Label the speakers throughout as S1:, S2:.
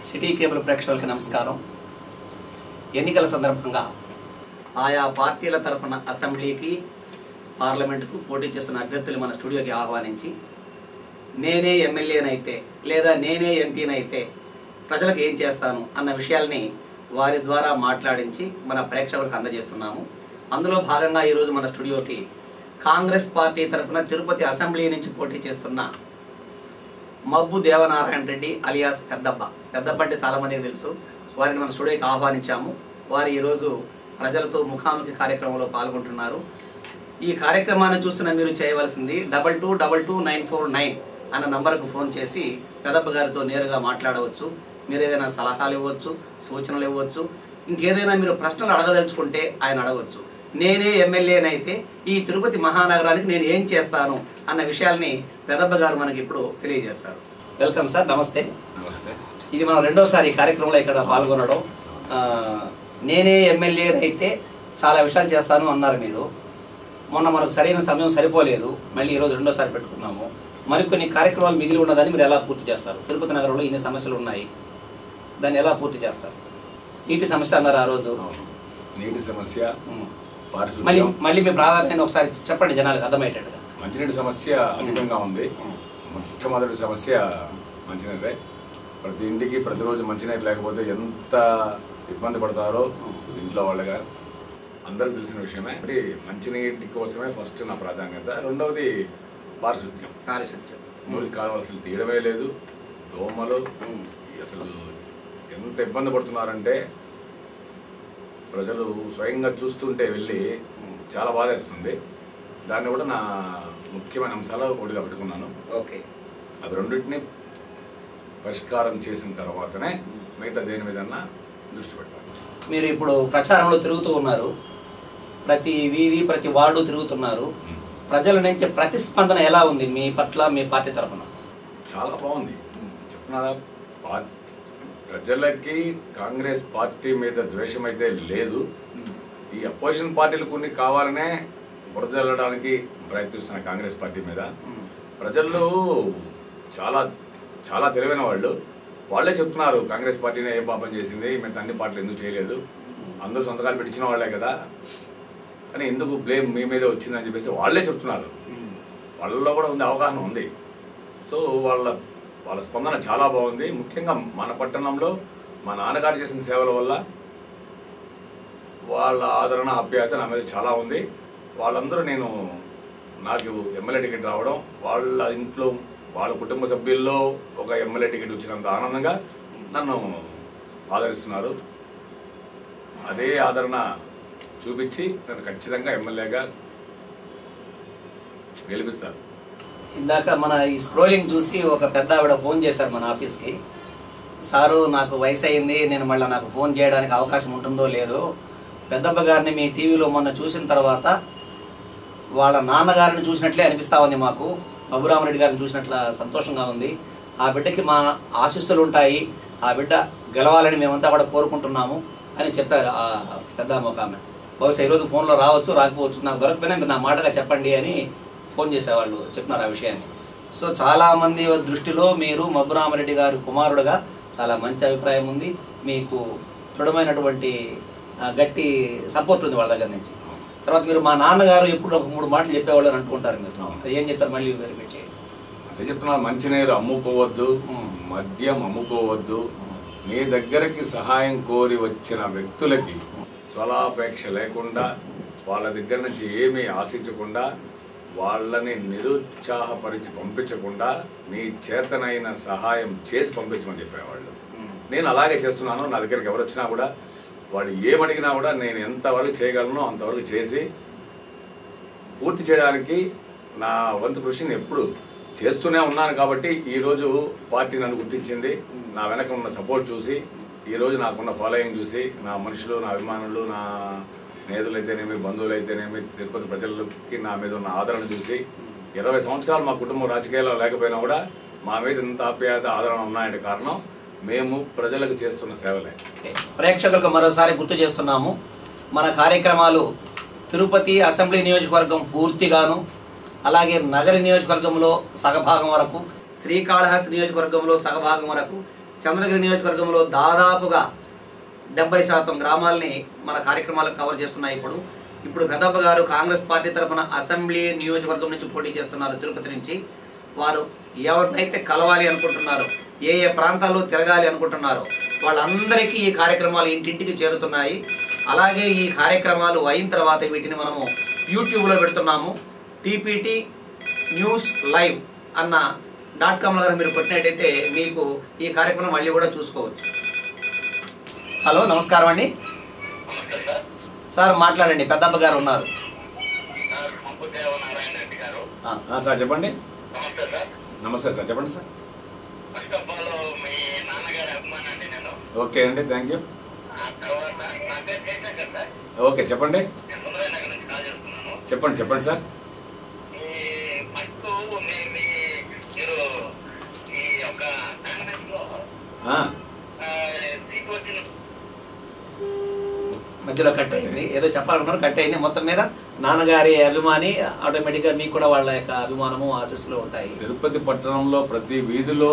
S1: City cable ప్రేక్షకులకు నమస్కారం. ఎన్నికల సందర్భంగా ఆయా పార్టీల తరపున అసెంబ్లీకి పార్లమెంటుకు పోటీ చేస్తున్న అభ్యర్థులు మన స్టూడియోకి ఆహ్వానించి నేనే ఎమ్మెల్యేనైతే లేదా నేనే ఎంపీనైతే ప్రజలకు ఏం చేస్తాను అన్న విషయాల్ని వారి ద్వారా మాట్లాడించి మన ప్రేక్షకులకు అందజేస్తున్నాము. అందులో భాగంగా ఈరోజు మన స్టూడియోకి కాంగ్రెస్ పార్టీ తరపున తిరుపతి అసెంబ్లీ నుంచి పోటీ చేస్తున్న మబ్బు దేవనారాయణ రెడ్డి అలియాస్ పెద్దబ్బ అంటే చాలామందికి తెలుసు. వారిని మన స్టూడియోకి ఆహ్వానించాము. వారు ఈరోజు ప్రజలతో ముఖాముఖి కార్యక్రమంలో పాల్గొంటున్నారు. ఈ కార్యక్రమాన్ని చూస్తున్న మీరు చేయవలసింది 22222949 అన్న నంబర్కు ఫోన్ చేసి పెద్దబ్బ గారితో నేరుగా మాట్లాడవచ్చు. మీరు ఏదైనా సలహాలు ఇవ్వచ్చు, సూచనలు ఇవ్వచ్చు, ఇంకేదైనా మీరు ప్రశ్నలు అడగదలుచుకుంటే ఆయన అడగవచ్చు. నేనే ఎమ్మెల్యేనైతే ఈ తిరుపతి మహానగరానికి నేను ఏం చేస్తాను అన్న విషయాల్ని పెద్దబ్బ గారు మనకి ఇప్పుడు తెలియజేస్తారు. Welcome sir. నమస్తే.
S2: నమస్తే.
S1: ఇది మన రెండోసారి ఈ కార్యక్రమంలో ఇక్కడ పాల్గొనడం. నేనే ఎమ్మెల్యేనైతే చాలా విషయాలు చేస్తాను అన్నారు మీరు. మొన్న మనకు సరైన సమయం సరిపోలేదు, మళ్ళీ ఈరోజు రెండోసారి పెట్టుకున్నాము. మరికొన్ని కార్యక్రమాలు మిగిలి ఉన్నదాన్ని మీరు ఎలా పూర్తి చేస్తారు? తిరుపతి నగరంలో ఇన్ని సమస్యలు ఉన్నాయి, దాన్ని ఎలా పూర్తి చేస్తారు? నీటి సమస్య అన్నారు ఆ రోజు.
S2: నీటి సమస్య,
S1: మళ్ళీ మీ ప్రాధాన్యత ఒకసారి చెప్పండి జనాలకు అర్థమయ్యేటట్టుగా.
S2: మంచినీటి సమస్య అధికంగా ఉంది. మొట్టమొదటి సమస్య మంచినీరే. ప్రతి ఇంటికి ప్రతిరోజు మంచినీరు లేకపోతే ఎంత ఇబ్బంది పడతారో ఇంట్లో వాళ్ళగా అందరికి తెలిసిన విషయమే. అంటే మంచినీటి కోసమే ఫస్ట్ నా ప్రాధాన్యత. రెండవది పారిశుద్ధ్యం. మురికి కాలువలు అసలు తీయడమే లేదు. దోమలు అసలు ఎంత ఇబ్బంది పడుతున్నారంటే ప్రజలు స్వయంగా చూస్తుంటే వెళ్ళి చాలా బాధేస్తుంది. దాన్ని కూడా నా ముఖ్యమైన అంశాలు ఒకటిగా పెట్టుకున్నాను.
S1: ఓకే,
S2: అవి రెండింటిని పరిష్కారం చేసిన తర్వాతనే మిగతా దేని మీదన్నా దృష్టి పెడతాను.
S1: మీరు ఇప్పుడు ప్రచారంలో తిరుగుతూ ఉన్నారు, ప్రతి వీధి ప్రతి వార్డు తిరుగుతున్నారు. ప్రజల నుంచి ప్రతిస్పందన ఎలా ఉంది మీ పట్ల, మీ పార్టీ తరఫున?
S2: చాలా బాగుంది. చెప్తున్నారా, ప్రజలకి కాంగ్రెస్ పార్టీ మీద ద్వేషం అయితే లేదు. ఈ అపోజిషన్ పార్టీలు కొన్ని కావాలనే బురద జల్లడానికి ప్రయత్నిస్తున్నాయి కాంగ్రెస్ పార్టీ మీద. ప్రజల్లో చాలా చాలా తెలివైన వాళ్ళే చెప్తున్నారు కాంగ్రెస్ పార్టీనే ఏ పాపం చేసింది, మేము అన్ని పార్టీలు ఎందుకు చేయలేదు, అందరూ సొంతకాలు పెట్టించిన వాళ్ళే కదా అని ఎందుకు బ్లేమ్ మీ మీద వచ్చిందని చెప్పేసి వాళ్ళే చెప్తున్నారు. వాళ్ళలో కూడా ఉంది, అవగాహన ఉంది. సో వాళ్ళ స్పందన చాలా బాగుంది. ముఖ్యంగా మన పట్టణంలో మా నాన్నగారు చేసిన సేవల వల్ల వాళ్ళ ఆదరణ, ఆప్యాయత నా మీద చాలా ఉంది. వాళ్ళందరూ నాకు ఎమ్మెల్యే టికెట్ రావడం, వాళ్ళ ఇంట్లో వాళ్ళ కుటుంబ సభ్యుల్లో ఒక ఎమ్మెల్యే టికెట్ వచ్చినంత ఆనందంగా నన్ను ఆదరిస్తున్నారు. అదే ఆదరణ చూపించి నన్ను ఖచ్చితంగా ఎమ్మెల్యేగా గెలిపిస్తారు.
S1: ఇందాక మన ఈ స్క్రోలింగ్ చూసి ఒక పెద్ద ఆవిడ ఫోన్ చేశారు మన ఆఫీస్కి. సారు, నాకు వయసు అయింది, నేను మళ్ళీ నాకు ఫోన్ చేయడానికి అవకాశం ఉంటుందో లేదో, పెద్దబ్బ గారిని మీ టీవీలో మొన్న చూసిన తర్వాత వాళ్ళ నాన్నగారిని చూసినట్లే అనిపిస్తూ ఉంది మాకు, మబ్బురామరెడ్డి గారిని చూసినట్ల సంతోషంగా ఉంది. ఆ బిడ్డకి మా ఆశీస్సులు ఉంటాయి, ఆ బిడ్డ గెలవాలని మేమంతా కూడా కోరుకుంటున్నాము అని చెప్పారు ఆ పెద్ద ఒక ఆమె. బహుశా ఈరోజు ఫోన్లో రావచ్చు, రాకపోవచ్చు, నాకు దొరకపోయినా మీరు నా మాటగా చెప్పండి అని ఫోన్ చేసేవాళ్ళు చెప్తున్నారు ఆ విషయాన్ని. సో చాలామంది దృష్టిలో మీరు మబ్బురామరెడ్డి గారి కుమారుడుగా చాలా మంచి అభిప్రాయం ఉంది, మీకు దృఢమైనటువంటి గట్టి సపోర్ట్ ఉంది వాళ్ళ దగ్గర నుంచి. తర్వాత మీరు మా నాన్నగారు ఎప్పుడు ఒక 3 మాటలు చెప్పేవాళ్ళు అని అనుకుంటారు మీరు, అది ఏం చెప్తారు? మళ్ళీ వెరిఫై చేయండి.
S2: అదే చెప్తున్నారు, మంచినీరు అమ్ముకోవద్దు, మద్యం అమ్ముకోవద్దు. మీ దగ్గరికి సహాయం కోరి వచ్చిన వ్యక్తులకి స్వలాపేక్ష లేకుండా, వాళ్ళ దగ్గర నుంచి ఏమీ ఆశించకుండా, వాళ్ళని నిరుత్సాహపరిచి పంపించకుండా మీ చేతనైన సహాయం చేసి పంపించమని చెప్పేవాళ్ళు. నేను అలాగే చేస్తున్నాను. నా దగ్గరికి ఎవరు వచ్చినా కూడా వాడు ఏమడిగినా కూడా నేను ఎంతవరకు చేయగలను అంతవరకు చేసి పూర్తి చేయడానికి నా వంతు కృషిని ఎప్పుడు చేస్తూనే ఉన్నాను. కాబట్టి ఈరోజు పార్టీ నన్ను గుర్తించింది. నా వెనక ఉన్న సపోర్ట్ చూసి, ఈరోజు నాకున్న ఫాలోయింగ్ చూసి, నా మనుషులు, నా అభిమానులు, నా స్నేహితులు అయితేనేమి, బంధువులు అయితేనేమి, తిరుపతి ప్రజలకి నా మీద ఉన్న ఆదరణ చూసి, 20 సంవత్సరాలు మా కుటుంబం రాజకీయాల్లో లేకపోయినా కూడా మా మీద ఇంత ఆప్యాయత, ఆదరణ ఉన్నాయంటే కారణం మేము ప్రజలకు చేస్తున్న సేవలే.
S1: ప్రేక్షకులకు మరోసారి గుర్తు చేస్తున్నాము, మన కార్యక్రమాలు తిరుపతి అసెంబ్లీ నియోజకవర్గం పూర్తిగాను, అలాగే నగర నియోజకవర్గంలో సగభాగం వరకు, శ్రీకాళహస్తి నియోజకవర్గంలో సగభాగం వరకు, చంద్రగిరి నియోజకవర్గంలో దాదాపుగా 70% గ్రామాలని మన కార్యక్రమాలకు కవర్ చేస్తున్నాయి. ఇప్పుడు పెద్దప్ప గారు కాంగ్రెస్ పార్టీ తరఫున అసెంబ్లీ నియోజకవర్గం నుంచి పోటీ చేస్తున్నారు. తిరుపతి నుంచి వారు ఎవరినైతే కలవాలి అనుకుంటున్నారో, ఏ ప్రాంతాల్లో తిరగాలి అనుకుంటున్నారో వాళ్ళందరికీ ఈ కార్యక్రమాలు ఇంటింటికి చేరుతున్నాయి. అలాగే ఈ కార్యక్రమాలు అయిన తర్వాత వీటిని మనము యూట్యూబ్లో పెడుతున్నాము. టీపీటీ న్యూస్ లైవ్ అన్న .com దగ్గర మీరు కొట్టినట్టయితే మీకు ఈ కార్యక్రమం మళ్ళీ కూడా చూసుకోవచ్చు. హలో, నమస్కారం అండి సార్. మాట్లాడండి, పెద్దప్ప గారు ఉన్నారు.
S2: సార్ చెప్పండి. నమస్తే సార్, చెప్పండి సార్. ఓకే అండి, థ్యాంక్ యూ. ఓకే చెప్పండి చెప్పండి చెప్పండి సార్.
S1: మధ్యలో కట్ అయింది, ఏదో చెప్పాలన్నారు, కట్ అయింది. మొత్తం మీద నాన్నగారి అభిమాని, ఆటోమేటిక్గా మీకు కూడా వాళ్ళ యొక్క అభిమానము ఆశీస్సులు ఉంటాయి.
S2: తిరుపతి పట్టణంలో ప్రతి వీధిలో,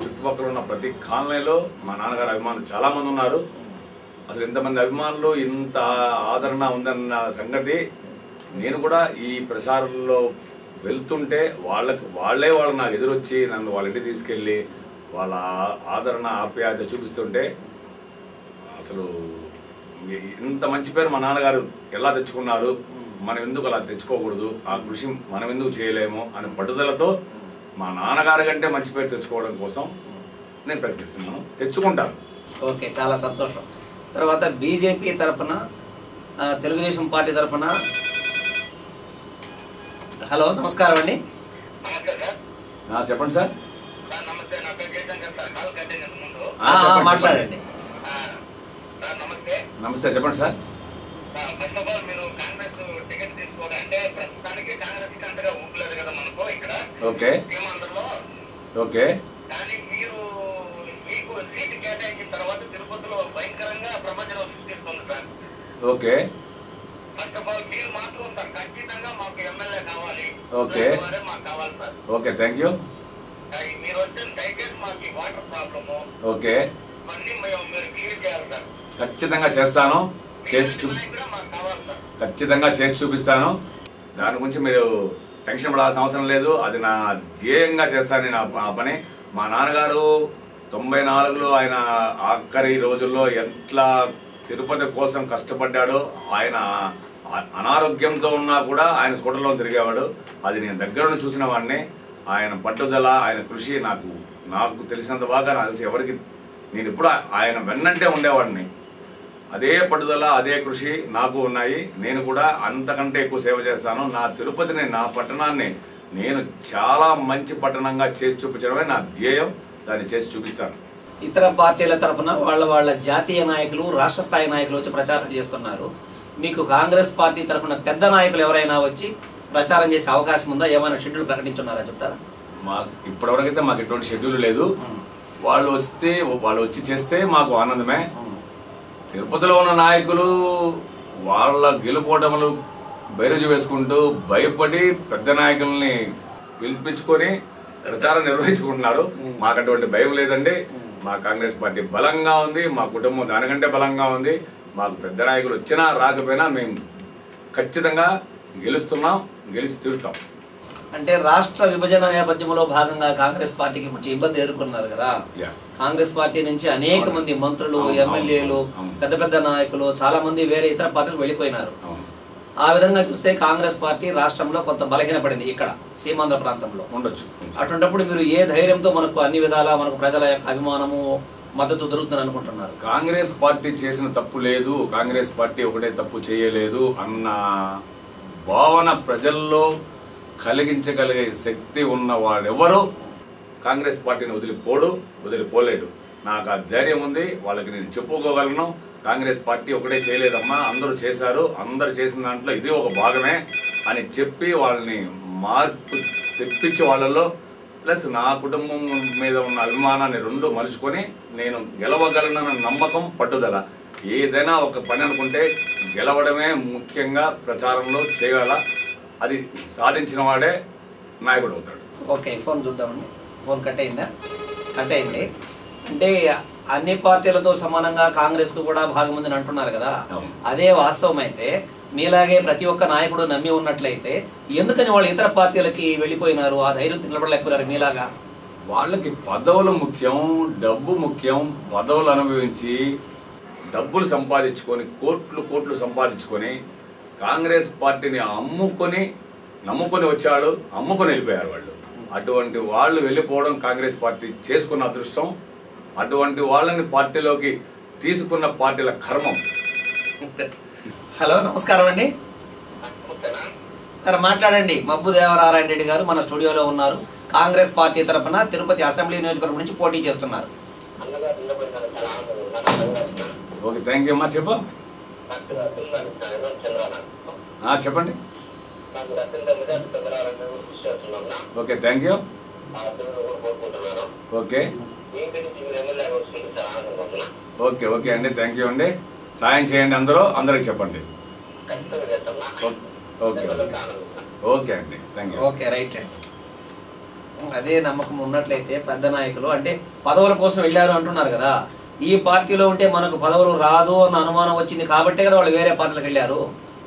S2: చుట్టుపక్కల ఉన్న ప్రతి కాలనీలో మా నాన్నగారి అభిమానులు చాలామంది ఉన్నారు. అసలు ఇంతమంది అభిమానులు, ఇంత ఆదరణ ఉందన్న సంగతి నేను కూడా ఈ ప్రచారంలో వెళ్తుంటే వాళ్ళే నాకు ఎదురొచ్చి నన్ను వాళ్ళ ఇంటికి తీసుకెళ్ళి వాళ్ళ ఆదరణ ఆప్యాయత చూపిస్తుంటే అసలు ఇంత మంచి పేరు మా నాన్నగారు ఎలా తెచ్చుకున్నారు, మనం ఎందుకు అలా తెచ్చుకోకూడదు, ఆ కృషి మనం ఎందుకు చేయలేము అనే పట్టుదలతో మా నాన్నగారి కంటే మంచి పేరు తెచ్చుకోవడం కోసం నేను ప్రయత్నిస్తున్నాను, తెచ్చుకుంటాను.
S1: ఓకే, చాలా సంతోషం. తర్వాత బీజేపీ తరఫున, తెలుగుదేశం పార్టీ తరఫున. హలో, నమస్కారం అండి.
S2: చెప్పండి సార్.
S1: మాట్లాడండి.
S2: నమస్తే, చెప్పండి sir. Okay okay okay okay okay thank you. Okay, ఖచ్చితంగా చేస్తాను, ఖచ్చితంగా చేసి చూపిస్తాను. దాని గురించి మీరు టెన్షన్ పడాల్సిన అవసరం లేదు. అది నా ధ్యేయంగా చేస్తాను నా పని. మా నాన్నగారు 94లో ఆయన ఆఖరి రోజుల్లో ఎట్లా తిరుపతి కోసం కష్టపడ్డాడో, ఆయన అనారోగ్యంతో ఉన్నా కూడా ఆయన స్కూటర్లో తిరిగేవాడు. అది నేను దగ్గర నుండి చూసిన వాడిని. ఆయన పట్టుదల, ఆయన కృషి నాకు తెలిసినంత బాగా నాకు తెలిసి ఎవరికి, నేను ఎప్పుడు ఆయన వెన్నంటే ఉండేవాడిని. అదే పట్టుదల, అదే కృషి నాకు ఉన్నాయి. నేను కూడా అంతకంటే ఎక్కువ సేవ చేస్తాను. నా తిరుపతిని, నా పట్టణాన్ని నేను చాలా మంచి పట్టణంగా చేసి చూపించడమే నా ధ్యేయం. దాన్ని చేసి చూపిస్తాను.
S1: ఇతర పార్టీల తరఫున వాళ్ళ జాతీయ నాయకులు, రాష్ట్ర స్థాయి నాయకులు వచ్చి ప్రచారం చేస్తున్నారు. మీకు కాంగ్రెస్ పార్టీ తరఫున పెద్ద నాయకులు ఎవరైనా వచ్చి ప్రచారం చేసే అవకాశం ఉందా? ఏమైనా షెడ్యూల్ ప్రకటించున్నారా, చెప్తారా?
S2: ఇప్పటివరకైతే మాకు ఎటువంటి షెడ్యూల్ లేదు. వాళ్ళు వచ్చి చేస్తే మాకు ఆనందమే. తిరుపతిలో ఉన్న నాయకులు వాళ్ళ గెలుపోటములు బైరోజు వేసుకుంటూ భయపడి పెద్ద నాయకుల్ని పిలిపించుకొని ప్రచారం నిర్వహించుకుంటున్నారు. మాకు అటువంటి భయం లేదండి. మా కాంగ్రెస్ పార్టీ బలంగా ఉంది, మా కుటుంబం దానికంటే బలంగా ఉంది. మాకు పెద్ద నాయకులు వచ్చినా రాకపోయినా మేము ఖచ్చితంగా గెలుస్తున్నాం, గెలిచి తీరుతాం.
S1: అంటే రాష్ట్ర విభజన నేపథ్యంలో భాగంగా కాంగ్రెస్ పార్టీకి కొంచెం ఇబ్బంది ఎదుర్కొన్నారు కదా. కాంగ్రెస్ పార్టీ నుంచి అనేక మంది మంత్రులు, ఎమ్మెల్యేలు, పెద్ద పెద్ద నాయకులు చాలా మంది వేరే ఇతర పార్టీలు వెళ్ళిపోయినారు. ఆ విధంగా చూస్తే కాంగ్రెస్ పార్టీ రాష్ట్రంలో కొంత బలహీనపడింది, ఇక్కడ సీమాంధ్ర ప్రాంతంలో
S2: ఉండొచ్చు.
S1: అటువంటిప్పుడు మీరు ఏ ధైర్యంతో మనకు అన్ని విధాలా మనకు ప్రజల యొక్క అభిమానము, మద్దతు దొరుకుతుంది అనుకుంటున్నారు?
S2: కాంగ్రెస్ పార్టీ చేసిన తప్పు లేదు, కాంగ్రెస్ పార్టీ ఒకటే తప్పు చేయలేదు అన్న భావన ప్రజల్లో కలిగించగలిగే శక్తి ఉన్న వాడెవరో కాంగ్రెస్ పార్టీని వదిలిపోలేడు. నాకు ఆ ధైర్యం ఉంది. వాళ్ళకి నేను చెప్పుకోగలను, కాంగ్రెస్ పార్టీ ఒకటే చేయలేదమ్మా, అందరూ చేశారు, అందరూ చేసిన దాంట్లో ఇది ఒక భాగమే అని చెప్పి వాళ్ళని మార్పు తెప్పించి వాళ్ళలో ప్లస్ నా కుటుంబం మీద ఉన్న అభిమానాన్ని రెండు మలుచుకొని నేను గెలవగలనన్న నమ్మకం, పట్టుదల. ఏదైనా ఒక పని అనుకుంటే గెలవడమే ముఖ్యంగా ప్రచారంలో చేయాల. అది సాధించిన వాడే నాయకుడు అవుతాడు.
S1: ఓకే, ఫోన్ చూద్దామండి. ఫోన్ కట్ అయిందా? కట్ అయింది. అంటే అన్ని పార్టీలతో సమానంగా కాంగ్రెస్కు కూడా భాగం ఉందని అంటున్నారు కదా, అదే వాస్తవం అయితే మీలాగే ప్రతి ఒక్క నాయకుడు నమ్మి ఉన్నట్లయితే ఎందుకని వాళ్ళు ఇతర పార్టీలకి వెళ్ళిపోయినారు, ఆ ధైర్యం నిలబడలేకపోయినారు మీలాగా?
S2: వాళ్ళకి పదవులు ముఖ్యం, డబ్బు ముఖ్యం. పదవులు అనుభవించి డబ్బులు సంపాదించుకొని కోట్లు సంపాదించుకొని కాంగ్రెస్ పార్టీని నమ్ముకొని వచ్చాడు, అమ్ముకొని వెళ్ళిపోయారు వాళ్ళు. అటువంటి వాళ్ళు వెళ్ళిపోవడం కాంగ్రెస్ పార్టీ చేసుకున్న అదృష్టం. అటువంటి వాళ్ళని పార్టీలోకి తీసుకున్న పార్టీల కర్మం.
S1: హలో, నమస్కారం అండి సార్. మాట్లాడండి. మబ్బు దేవనారాయణ రెడ్డి గారు మన స్టూడియోలో ఉన్నారు. కాంగ్రెస్ పార్టీ తరఫున తిరుపతి అసెంబ్లీ నియోజకవర్గం నుంచి పోటీ చేస్తున్నారు.
S2: ఓకే, థ్యాంక్ యూ అమ్మా. చెప్పు. చెప్పండి. Okay, thank you. Okay okay okay అండి, థ్యాంక్ యూ అండి. సాయం చేయండి, అందరికి చెప్పండి. ఓకే ఓకే అండి, థ్యాంక్ యూ.
S1: ఓకే, రైట్ అండి. అదే నమ్మకం ఉన్నట్లయితే పెద్ద నాయకులు అంటే పదవుల కోసం వెళ్ళారు అంటున్నారు కదా, ఈ పార్టీలో ఉంటే మనకు పదవులు రాదు అన్న అనుమానం వచ్చింది కాబట్టే కదా వాళ్ళు వేరే పార్టీలకు వెళ్ళారు.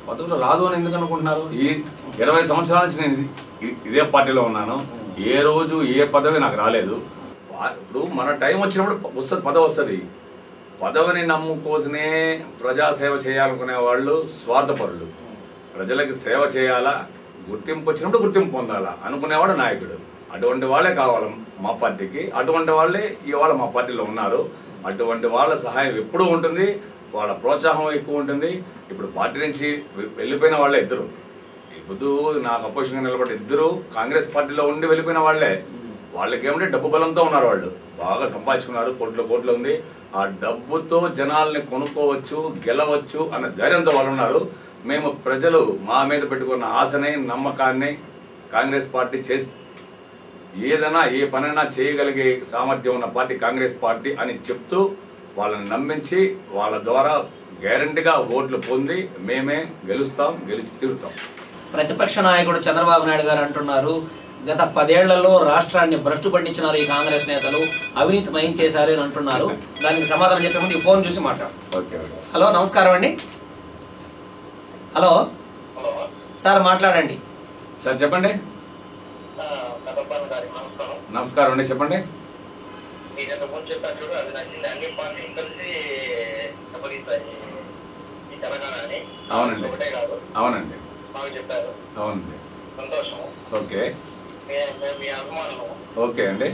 S2: పదవులు రాదు అని ఎందుకు అనుకుంటున్నారు? ఈ 20 సంవత్సరాల నుంచి నేను ఇదే పార్టీలో ఉన్నాను. ఏ రోజు ఏ పదవి నాకు రాలేదు. ఇప్పుడు మన టైం వచ్చినప్పుడు వస్తుంది, పదవి వస్తుంది. పదవిని నమ్ముకోసమే ప్రజాసేవ చేయాలనుకునే వాళ్ళు స్వార్థపరులు. ప్రజలకి సేవ చేయాలా, గుర్తింపు వచ్చినప్పుడు గుర్తింపు పొందాలా అనుకునేవాడు నాయకుడు. అటువంటి వాళ్ళే కావాలి మా పార్టీకి. అటువంటి వాళ్ళే ఇవాళ మా పార్టీలో ఉన్నారు. అటువంటి వాళ్ళ సహాయం ఎప్పుడూ ఉంటుంది, వాళ్ళ ప్రోత్సాహం ఎక్కువ ఉంటుంది. ఇప్పుడు పార్టీ నుంచి వెళ్ళిపోయిన వాళ్ళే ఇద్దరు. ఇప్పుడు నాకు అపోజిషన్గా నిలబడి ఇద్దరు కాంగ్రెస్ పార్టీలో ఉండి వెళ్ళిపోయిన వాళ్ళే. వాళ్ళకి ఏమంటే డబ్బు బలంతో ఉన్నారు, వాళ్ళు బాగా సంపాదించుకున్నారు, కోట్లు ఉంది. ఆ డబ్బుతో జనాల్ని కొనుక్కోవచ్చు, గెలవచ్చు అన్న ధైర్యంతో వాళ్ళు ఉన్నారు. మేము ప్రజలు మా మీద పెట్టుకున్న ఆశని, నమ్మకాన్ని కాంగ్రెస్ పార్టీ చేసి ఏదైనా ఏ పనైనా చేయగలిగే సామర్థ్యం ఉన్న పార్టీ కాంగ్రెస్ పార్టీ అని చెప్తూ వాళ్ళని నమ్మించి వాళ్ళ ద్వారా గ్యారంటీగా ఓట్లు పొంది మేమే గెలుస్తాం, గెలిచి తీరుతాం.
S1: ప్రతిపక్ష నాయకుడు చంద్రబాబు నాయుడు గారు అంటున్నారు, గత 10 ఏళ్లలో రాష్ట్రాన్ని భ్రష్టు పట్టించినారు ఈ కాంగ్రెస్ నేతలు, అవినీతిమయం చేశారు అని అంటున్నారు. దానికి సమాధానం చెప్పే ముందు ఈ ఫోన్ చూసి మాట్లాడు. హలో, నమస్కారం అండి. హలో సార్, మాట్లాడండి
S2: సార్. చెప్పండి. నమస్కారం అండి, చెప్పండి. అవునండి అవునండి అవునండి. ఓకే ఓకే అండి,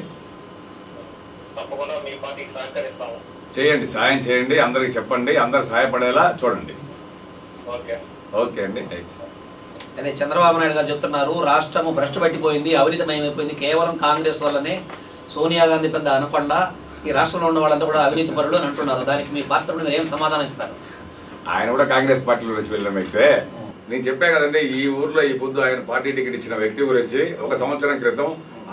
S2: చేయండి, సాయం చేయండి, అందరికి చెప్పండి, అందరు సహాయపడేలా చూడండి. ఓకే అండి, రైట్.
S1: అదే చంద్రబాబు నాయుడు గారు చెప్తున్నారు, రాష్ట్రము భ్రష్టు పట్టిపోయింది, అవినీతిమయమైపోయింది, కేవలం కాంగ్రెస్ వల్లనే. సోనియా గాంధీ పెద్ద అనకుండా ఈ రాష్ట్రంలో ఉన్న వాళ్ళంతా కూడా అవినీతి పరులు అని అంటున్నారు. దానికి మీ పాత్ర మీరు ఏం సమాధానం ఇస్తారు?
S2: ఆయన కూడా కాంగ్రెస్ పార్టీలో నుంచి వెళ్ళడం అయితే నేను చెప్పా కదండి, ఈ ఊర్లో ఈ పొద్దు ఆయన పార్టీ టికెట్ ఇచ్చిన వ్యక్తి గురించి 1 సంవత్సరం క్రితం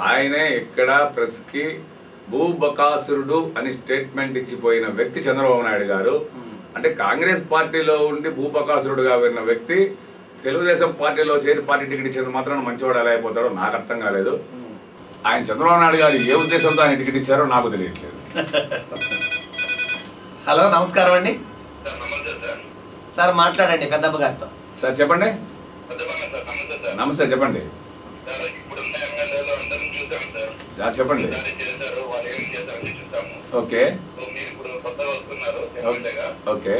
S2: ఆయనే ఇక్కడ ప్రెస్కి భూబకాసురుడు అని స్టేట్మెంట్ ఇచ్చిపోయిన వ్యక్తి చంద్రబాబు నాయుడు గారు. అంటే కాంగ్రెస్ పార్టీలో ఉండి భూబకాసురుడుగా విన్న వ్యక్తి తెలుగుదేశం పార్టీలో చేరి పార్టీ టికెట్ ఇచ్చేది మాత్రం మంచివాడు ఎలా అయిపోతాడో నాకు అర్థం కాలేదు. ఆయన చంద్రబాబు నాయుడు గారు ఏ ఉద్దేశంతో ఆయన టికెట్ ఇచ్చారో నాకు తెలియట్లేదు.
S1: హలో, నమస్కారం అండి సార్. మాట్లాడండి పెద్దప్ప గారితో.
S2: సార్ చెప్పండి. నమస్తే, చెప్పండి. చెప్పండి. ఓకే ఓకే ఓకే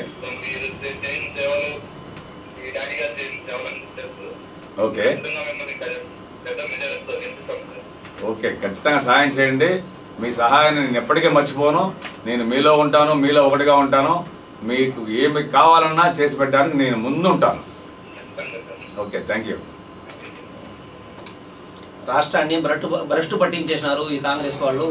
S2: ఓకే, ఖచ్చితంగా సహాయం చేయండి. మీ సహాయాన్ని నేను ఎప్పటికీ మర్చిపోను. నేను మీలో ఉంటాను, మీలో ఒకటిగా ఉంటాను. మీకు ఏమి కావాలన్నా చేసి పెట్టడానికి నేను ముందు ఉంటాను. Okay, thank you.
S1: రాష్ట్రాన్ని భ్రష్టు పట్టించేసినారు ఈ కాంగ్రెస్ వాళ్ళు.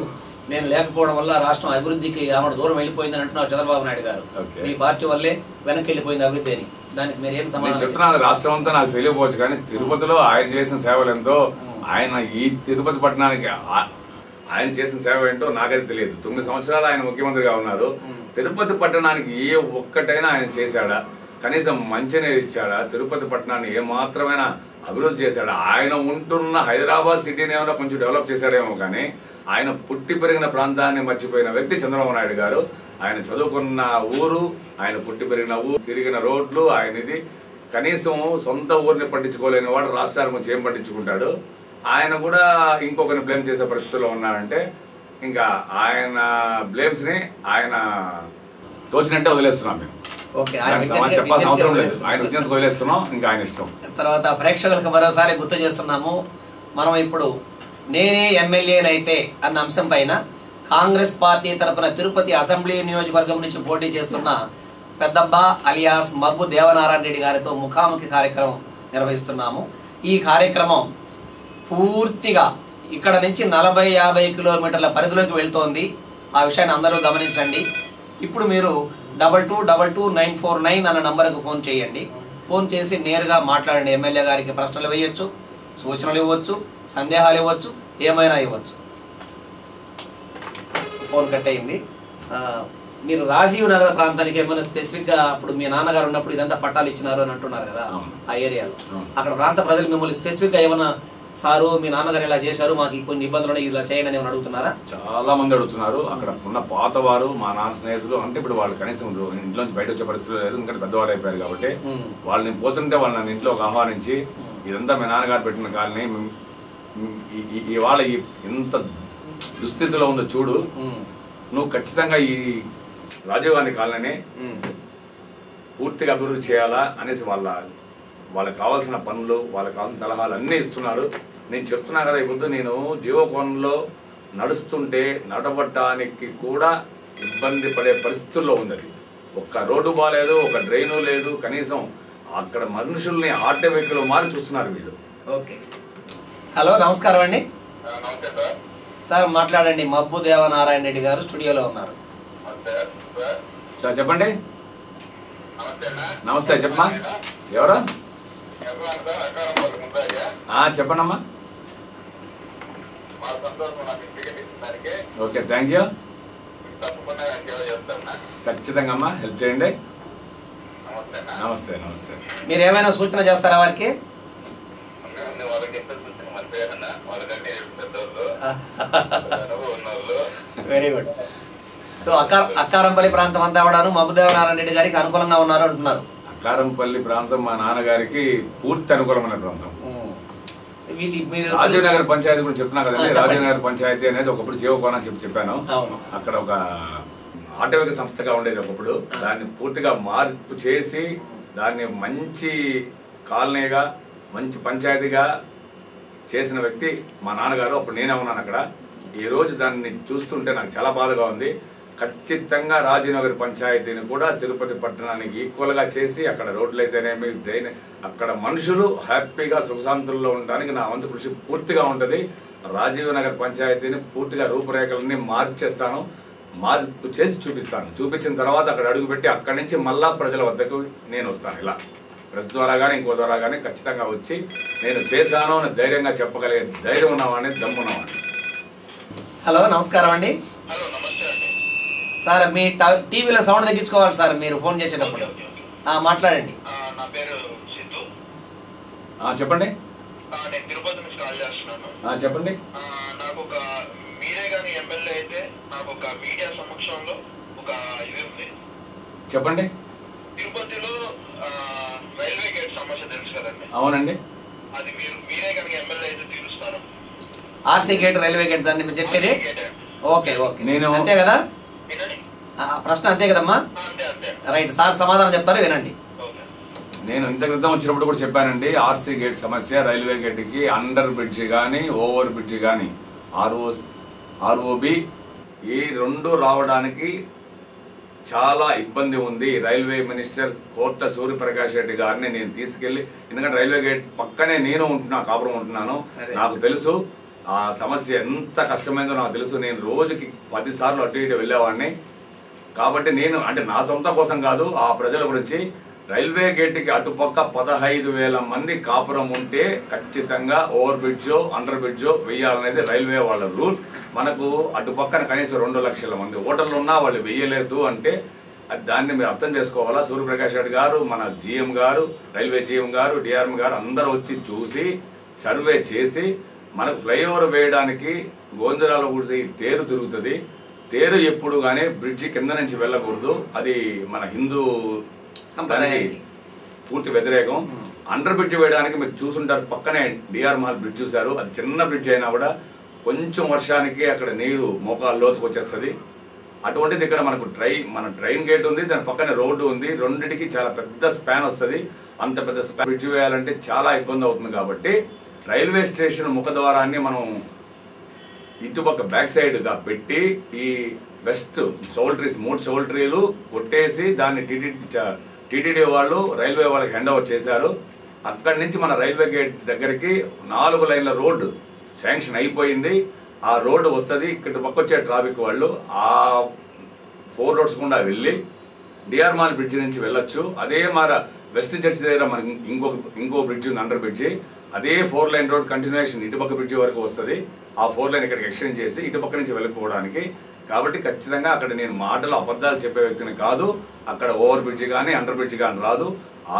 S1: నేను లేకపోవడం వల్ల రాష్ట్రం అభివృద్ధికి ఆమె దూరం వెళ్ళిపోయిందని అంటున్నారు చంద్రబాబు నాయుడు గారు. మీ పార్టీ వల్లే వెనక్కి వెళ్ళిపోయింది అభివృద్ధి అని. దానికి మీరు ఏం సమాధానం
S2: చెప్తున్నాను? రాష్ట్రం అంతా నాకు తెలియకపోవచ్చు, కానీ తిరుపతిలో ఆయన చేసిన సేవలు ఎంతో, ఆయన ఈ తిరుపతి పట్టణానికి ఆయన చేసిన సేవ ఏంటో నాకైతే తెలియదు. 9 సంవత్సరాలు ఆయన ముఖ్యమంత్రిగా ఉన్నారు. తిరుపతి పట్టణానికి ఏ ఒక్కటైనా ఆయన చేశాడా? కనీసం మంచినీరు ఇచ్చాడా? తిరుపతి పట్టణాన్ని ఏమాత్రమైనా అభివృద్ధి చేశాడు. ఆయన ఉంటున్న హైదరాబాద్ సిటీని ఏమైనా కొంచెం డెవలప్ చేశాడేమో, కానీ ఆయన పుట్టి పెరిగిన ప్రాంతాన్ని మర్చిపోయిన వ్యక్తి చంద్రబాబు నాయుడు గారు. ఆయన చదువుకున్న ఊరు, ఆయన పుట్టి పెరిగిన ఊరు, తిరిగిన రోడ్లు ఆయనది. కనీసం సొంత ఊరిని పట్టించుకోలేని వాడు రాష్ట్రానికి వచ్చి ఏం పట్టించుకుంటాడు? ఆయన కూడా ఇంకొకరిని బ్లేమ్ చేసే పరిస్థితిలో ఉన్నాడంటే ఇంకా ఆయన బ్లేమ్స్ని ఆయన తోచినట్టే వదిలేస్తున్నాం మేము. చెప్పాల్సిన అవసరం లేదు. ఆయన వచ్చినందుకు వదిలేస్తున్నాం, ఇంకా ఆయన ఇష్టం.
S1: తర్వాత ప్రేక్షకులకు మరోసారి గుర్తు చేస్తున్నాము, మనం ఇప్పుడు నేనే ఎమ్మెల్యేనైతే అన్న అంశం పైన కాంగ్రెస్ పార్టీ తరఫున తిరుపతి అసెంబ్లీ నియోజకవర్గం నుంచి పోటీ చేస్తున్న పెద్దబ్బ అలియాస్ మబ్బు దేవనారాయణ రెడ్డి గారితో ముఖాముఖి కార్యక్రమం నిర్వహిస్తున్నాము. ఈ కార్యక్రమం పూర్తిగా ఇక్కడ నుంచి 40-50 కిలోమీటర్ల పరిధిలోకి వెళ్తోంది. ఆ విషయాన్ని అందరూ గమనించండి. ఇప్పుడు మీరు 22222949 అన్న నంబర్కు ఫోన్ చేయండి. ఫోన్ చేసి నేరుగా మాట్లాడండి. ఎమ్మెల్యే గారికి ప్రశ్నలు వేయొచ్చు, సూచనలు ఇవ్వచ్చు, సందేహాలు ఇవ్వచ్చు, ఏమైనా ఇవ్వచ్చు. ఫోన్ కట్ అయింది. మీరు రాజీవ్ నగర్ ప్రాంతానికి ఏమైనా స్పెసిఫిక్గా అప్పుడు మీ నాన్నగారు ఉన్నప్పుడు ఇదంతా పట్టాలు ఇచ్చినారు అని అంటున్నారు కదా, ఆ ఏరియాలో అక్కడ ప్రాంత ప్రజలు మిమ్మల్ని స్పెసిఫిక్గా ఏమైనా సారు మీ నాన్నగారు ఇలా చేశారు, మాకు కొన్ని ఇబ్బందులు ఇలా చేయండి అని ఏమైనా అడుగుతున్నారా?
S2: చాలా మంది అడుగుతున్నారు. అక్కడ ఉన్న పాతవారు, మా నాన్న స్నేహితులు, అంటే ఇప్పుడు వాళ్ళు కనీసం ఇంట్లోంచి బయట వచ్చే పరిస్థితులు లేదు, ఎందుకంటే పెద్దవాళ్ళు అయిపోయారు కాబట్టి. వాళ్ళని పోతుంటే వాళ్ళని ఇంట్లోకి ఆహ్వానించి, ఇదంతా మీ నాన్నగారు పెట్టిన కాలనీ, ఇవాళ ఎంత దుస్థితిలో ఉందో చూడు, నువ్వు ఖచ్చితంగా ఈ రాజీవ్ గాంధీ కాలనీ పూర్తిగా అభివృద్ధి చేయాలా అనేసి వాళ్ళకి కావాల్సిన పనులు, వాళ్ళకి కావాల్సిన సలహాలు అన్నీ ఇస్తున్నారు. నేను చెప్తున్నా కదా, ఇప్పుడు నేను జీవకోణంలో నడుస్తుంటే నడవటానికి కూడా ఇబ్బంది పడే పరిస్థితుల్లో ఉంది. ఒక్క రోడ్డు బాగాలేదు, ఒక డ్రైను లేదు, కనీసం అక్కడ మనుషుల్ని ఆటో వెహికల్ మారి చూస్తున్నారు వీళ్ళు.
S1: ఓకే, హలో, నమస్కారం అండి. సార్ మాట్లాడండి. మబ్బు దేవనారాయణ రెడ్డి గారు స్టూడియోలో ఉన్నారు.
S2: సార్ చెప్పండి. నమస్తే, చెప్పమ్మా. ఎవరు? చెప్పండమ్మా. Okay, thank you. ఖచ్చితంగా అమ్మా, హెల్ప్ చేయండి. నమస్తే. నమస్తే.
S1: మీరు ఏమైనా సూచన చేస్తారా వారికి? Very good. సో అక్కారంపల్లి ప్రాంతం అంతా కూడా మబ్బుదేవనారాయణ రెడ్డి గారికి అనుకూలంగా ఉన్నారు అంటున్నారు.
S2: అక్కారంపల్లి ప్రాంతం మా నాన్నగారికి పూర్తి అనుకూలమైన ప్రాంతం. రాజీవ్ నగర్ పంచాయతీ గురించి చెప్తున్నా కదండి. రాజీవ్ నగర్ పంచాయతీ అనేది ఒకప్పుడు జీవకోణ చెప్పాను. అక్కడ ఒక ఆటవిక సంస్థగా ఉండేది ఒకప్పుడు. దాన్ని పూర్తిగా మార్పు చేసి దాన్ని మంచి కాలనీగా, మంచి పంచాయతీగా చేసిన వ్యక్తి మా నాన్నగారు. అప్పుడు నేనే ఉన్నాను అక్కడ. ఈరోజు దాన్ని చూస్తుంటే నాకు చాలా బాధగా ఉంది. ఖచ్చితంగా రాజీనగర్ పంచాయతీని కూడా తిరుపతి పట్టణానికి ఈక్వల్గా చేసి అక్కడ రోడ్లు అయితేనేమి, అక్కడ మనుషులు హ్యాపీగా సుఖశాంతుల్లో ఉండడానికి నా వంతు కృషి పూర్తిగా ఉంటుంది. రాజీవ్ నగర్ పంచాయతీని పూర్తిగా రూపురేఖలన్నీ మార్చేస్తాను, మార్పు చేసి చూపిస్తాను. చూపించిన తర్వాత అక్కడ అడుగుపెట్టి అక్కడి నుంచి మళ్ళా ప్రజల వద్దకు నేను వస్తాను. ఇలా ప్రెస్ ద్వారా కానీ ఇంకో ద్వారా కానీ ఖచ్చితంగా వచ్చి నేను చేశాను అని ధైర్యంగా చెప్పగలిగే ధైర్యం ఉన్నవాడిని, దమ్మున్నవాడిని.
S1: హలో, నమస్కారం అండి. సార్ మీ టీవీలో సౌండ్ తగ్గించుకోవాలి సార్ మీరు ఫోన్ చేసేటప్పుడు. మాట్లాడండి.
S2: చెప్పండి. చెప్పండి.
S3: నాకు ఒక మీరే కానీ ఎమ్మెల్యే అయితే నాకు ఒక మీడియా సమక్షంలో ఒక ఇది ఉంది.
S2: చెప్పండి.
S3: తిరుపతిలో రైల్వే గేట్ సమస్య తెలుసు కదండి?
S2: అవునండి.
S3: అది మీరే కానీ ఎమ్మెల్యే అయితే తీరుస్తారు.
S1: ఆర్సీ గేట్, రైల్వే గేట్ దాన్ని మీరు చెప్పేది? ఓకే ఓకే, నేను అంతే కదా, ప్రశ్న అంతే కదమ్మా? రైట్, సార్ సమాధానం చెప్తారు, వినండి.
S2: నేను ఇంత క్రితం వచ్చినప్పుడు కూడా చెప్పానండి. ఆర్సీ గేట్ సమస్య, రైల్వే గేట్కి అండర్ బ్రిడ్జ్ కానీ ఓవర్ బ్రిడ్జ్ కానీ ఆర్ఓబి ఈ రెండు రావడానికి చాలా ఇబ్బంది ఉంది. రైల్వే మినిస్టర్ కోట్ల సూర్యప్రకాష్ రెడ్డి గారిని నేను తీసుకెళ్ళి, ఎందుకంటే రైల్వే గేట్ పక్కనే నేను కాపురం ఉంటున్నాను, నాకు తెలుసు ఆ సమస్య ఎంత కష్టమైందో నాకు తెలుసు. నేను రోజుకి 10 సార్లు అటు ఇటు వెళ్ళేవాడిని. కాబట్టి నేను అంటే నా సొంత కోసం కాదు, ఆ ప్రజల గురించి. రైల్వే గేట్కి అటుపక్క 15,000 మంది కాపురం ఉంటే ఖచ్చితంగా ఓవర్ బ్రిడ్జో అండర్ బ్రిడ్జో వేయాలనేది రైల్వే వాళ్ళ రూల్. మనకు అటుపక్కన కనీసం 2 లక్షల మంది ఓటర్లు ఉన్నా వాళ్ళు వేయలేదు అంటే అది దాన్ని మీరు అర్థం చేసుకోవాలా. సూర్యప్రకాష్ రెడ్డి గారు, మన జీఎం గారు, రైల్వే జీఎం గారు, డిఆర్ఎం గారు అందరూ వచ్చి చూసి సర్వే చేసి మనకు ఫ్లైఓవర్ వేయడానికి గోందరాలో కూడా తేరు తిరుగుతుంది. తేరు ఎప్పుడు కానీ బ్రిడ్జి కింద నుంచి వెళ్ళకూడదు. అది మన హిందూ సంప్రదాయానికి పూర్తి వ్యతిరేకం. అండర్ బ్రిడ్జ్ వేయడానికి మీరు చూసుంటారు, పక్కనే డిఆర్ మహల్ బ్రిడ్జ్ చూశారు. అది చిన్న బ్రిడ్జ్ అయినా కూడా కొంచెం వర్షానికి అక్కడ నీరు మోకాళ్ళ లోతుకు వచ్చేస్తుంది. అటువంటిది ఇక్కడ మనకు మన ట్రైన్ గేట్ ఉంది, దాని పక్కనే రోడ్డు ఉంది. రెండింటికి చాలా పెద్ద స్పాన్ వస్తుంది. అంత పెద్ద స్పాన్ బ్రిడ్జ్ వేయాలంటే చాలా ఇబ్బంది అవుతుంది. కాబట్టి రైల్వే స్టేషన్ ముఖద్వారాన్ని మనం ఇటుపక్క బ్యాక్ సైడ్గా పెట్టి ఈ వెస్ట్ చౌల్ట్రీస్ 3 చౌల్ట్రీలు కొట్టేసి దాన్ని టీటీడీ వాళ్ళు రైల్వే వాళ్ళకి హ్యాండ్ ఓవర్ చేశారు. అక్కడి నుంచి మన రైల్వే గేట్ దగ్గరికి 4 లైన్ల రోడ్డు శాంక్షన్ అయిపోయింది. ఆ రోడ్డు వస్తుంది. ఇక్కడ పక్క వచ్చే ట్రాఫిక్ వాళ్ళు ఆ 4 రోడ్స్ గుండా వెళ్ళి డిఆర్ మాల్ బ్రిడ్జ్ నుంచి వెళ్ళొచ్చు. అదే మన వెస్ట్ చర్చ్ దగ్గర మనకి ఇంకో బ్రిడ్జ్ ఉంది, అండర్ బ్రిడ్జి. అదే 4 లైన్ రోడ్ కంటిన్యూషన్ ఇటుపక్క బ్రిడ్జి వరకు వస్తుంది. ఆ 4 లైన్ ఇక్కడికి ఎక్స్టెండ్ చేసి ఇటుపక్క నుంచి వెళ్ళిపోవడానికి. కాబట్టి ఖచ్చితంగా అక్కడ నేను మాటలు అబద్ధాలు చెప్పే వ్యక్తిని కాదు. అక్కడ ఓవర్ బ్రిడ్జి కానీ అండర్ బ్రిడ్జి కానీ రాదు.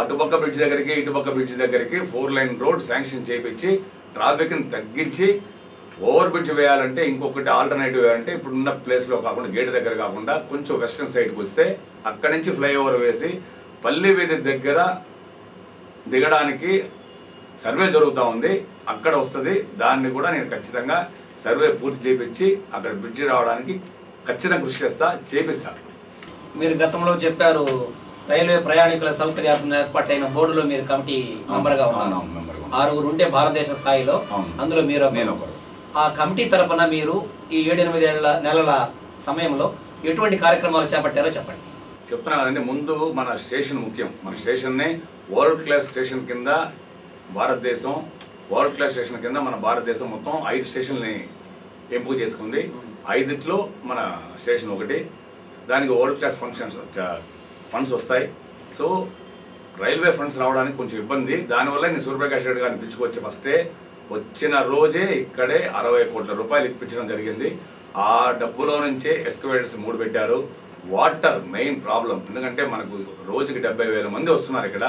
S2: అటుపక్క బ్రిడ్జ్ దగ్గరికి ఇటుపక్క బ్రిడ్జ్ దగ్గరికి 4 లైన్ రోడ్ శాంక్షన్ చేయించి ట్రాఫిక్ని తగ్గించి ఓవర్ బ్రిడ్జ్ వేయాలంటే ఇంకొకటి ఆల్టర్నేటివ్ వేయాలంటే ఇప్పుడున్న ప్లేస్లో కాకుండా గేట్ దగ్గర కాకుండా కొంచెం వెస్టర్న్ సైడ్కి వస్తే అక్కడి నుంచి ఫ్లైఓవర్ వేసి పల్లి వీధి దగ్గర దిగడానికి సర్వే జరుగుతూ ఉంది. అక్కడ వస్తుంది. దాన్ని కూడా నేను ఖచ్చితంగా సర్వే పూర్తి చేయించి అక్కడ బ్రిడ్జి రావడానికి ఖచ్చితంగా కృషి చేపిస్తాను.
S1: మీరు గతంలో చెప్పారు రైల్వే ప్రయాణికుల సౌకర్యార్థం ఏర్పాటైన బోర్డులో మీరు కమిటీ మెంబర్గా ఉన్నారు. 6 ఉంటే భారతదేశ స్థాయిలో, అందులో మీరు ఆ కమిటీ తరపున మీరు ఈ 7-8 నెలల సమయంలో ఎటువంటి కార్యక్రమాలు చేపట్టారో చెప్పండి.
S2: చెప్తున్నా కదండి, ముందు మన స్టేషన్ ముఖ్యం. మన స్టేషన్ని వరల్డ్ క్లాస్ స్టేషన్ కింద మన భారతదేశం మొత్తం 5 స్టేషన్ని ఎంపిక చేసుకుంది. 5లో మన స్టేషన్ ఒకటి. దానికి వరల్డ్ క్లాస్ ఫండ్స్ వస్తాయి. సో రైల్వే ఫండ్స్ రావడానికి కొంచెం ఇబ్బంది. దానివల్ల నేను సూర్యప్రకాష్ రెడ్డి గారిని పిలుచుకొచ్చి ఫస్టే వచ్చిన రోజే ఇక్కడే 60 కోట్ల రూపాయలు ఇప్పించడం జరిగింది. ఆ డబ్బులో నుంచే ఎస్కవేటర్స్ 3 పెట్టారు. Water main problem. ఎందుకంటే మనకు రోజుకి 70,000 మంది వస్తున్నారు ఇక్కడ.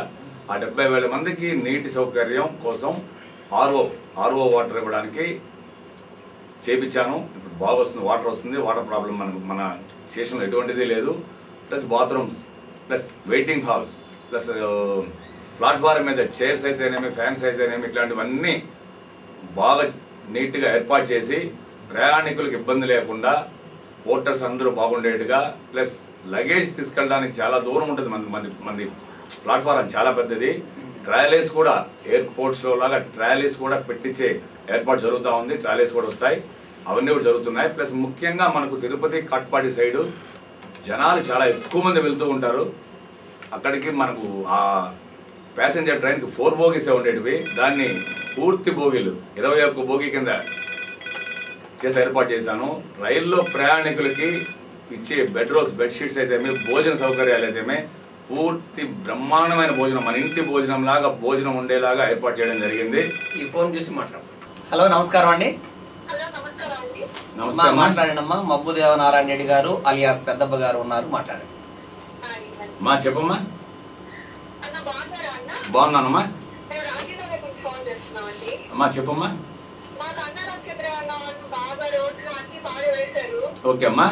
S2: ఆ 70,000 మందికి నీటి సౌకర్యం కోసం ఆర్ఓ వాటర్ ఇవ్వడానికి చేపించాను. ఇప్పుడు బాగా వస్తుంది, వాటర్ వస్తుంది. వాటర్ ప్రాబ్లం మన స్టేషన్లో ఎటువంటిది లేదు. Plus bathrooms, plus waiting halls, plus platform మీద చైర్స్ అయితేనేమి, ఫ్యాన్స్ అయితేనేమి, ఇట్లాంటివన్నీ బాగా నీట్గా ఏర్పాటు చేసి ప్రయాణికులకు ఇబ్బంది లేకుండా పోర్టర్స్ అందరూ బాగుండేట్టుగా, ప్లస్ లగేజ్ తీసుకెళ్ళడానికి చాలా దూరం ఉంటుంది. మంది ప్లాట్ఫారం చాలా పెద్దది. ట్రాలీస్ కూడా ఎయిర్పోర్ట్స్లో లాగా ట్రాలీస్ కూడా పెట్టించే ఏర్పాటు జరుగుతూ ఉంది. ట్రాలీస్ కూడా వస్తాయి, అవన్నీ కూడా జరుగుతున్నాయి. ప్లస్ ముఖ్యంగా మనకు తిరుపతి కాట్పాడి సైడు జనాలు చాలా ఎక్కువ మంది వెళ్తూ ఉంటారు. అక్కడికి మనకు ఆ ప్యాసింజర్ ట్రైన్కి 4 బోగీసే ఉండేటివి. దాన్ని పూర్తి బోగీలు 21 బోగీ కింద చేసి ఏర్పాటు చేశాను. రైల్లో ప్రయాణికులకి ఇచ్చే బెడ్షీట్స్ అయితేమే, భోజన సౌకర్యాలు అయితేమే పూర్తి బ్రహ్మాండమైన భోజనం, మన ఇంటి భోజనం లాగా భోజనం ఉండేలాగా ఏర్పాటు చేయడం జరిగింది.
S1: ఈ ఫోన్ చూసి మాట్లాడు. హలో, నమస్కారం అండి.
S2: నమస్తే.
S1: మాట్లాడండి అమ్మా. మబ్బుదేవ నారాయణ రెడ్డి గారు అలియాస్ పెద్దప్ప గారు ఉన్నారు, మాట్లాడండి.
S2: చెప్పమ్మా. బాగున్నానమ్మా. చెప్పమ్మా. ఓకే అమ్మా.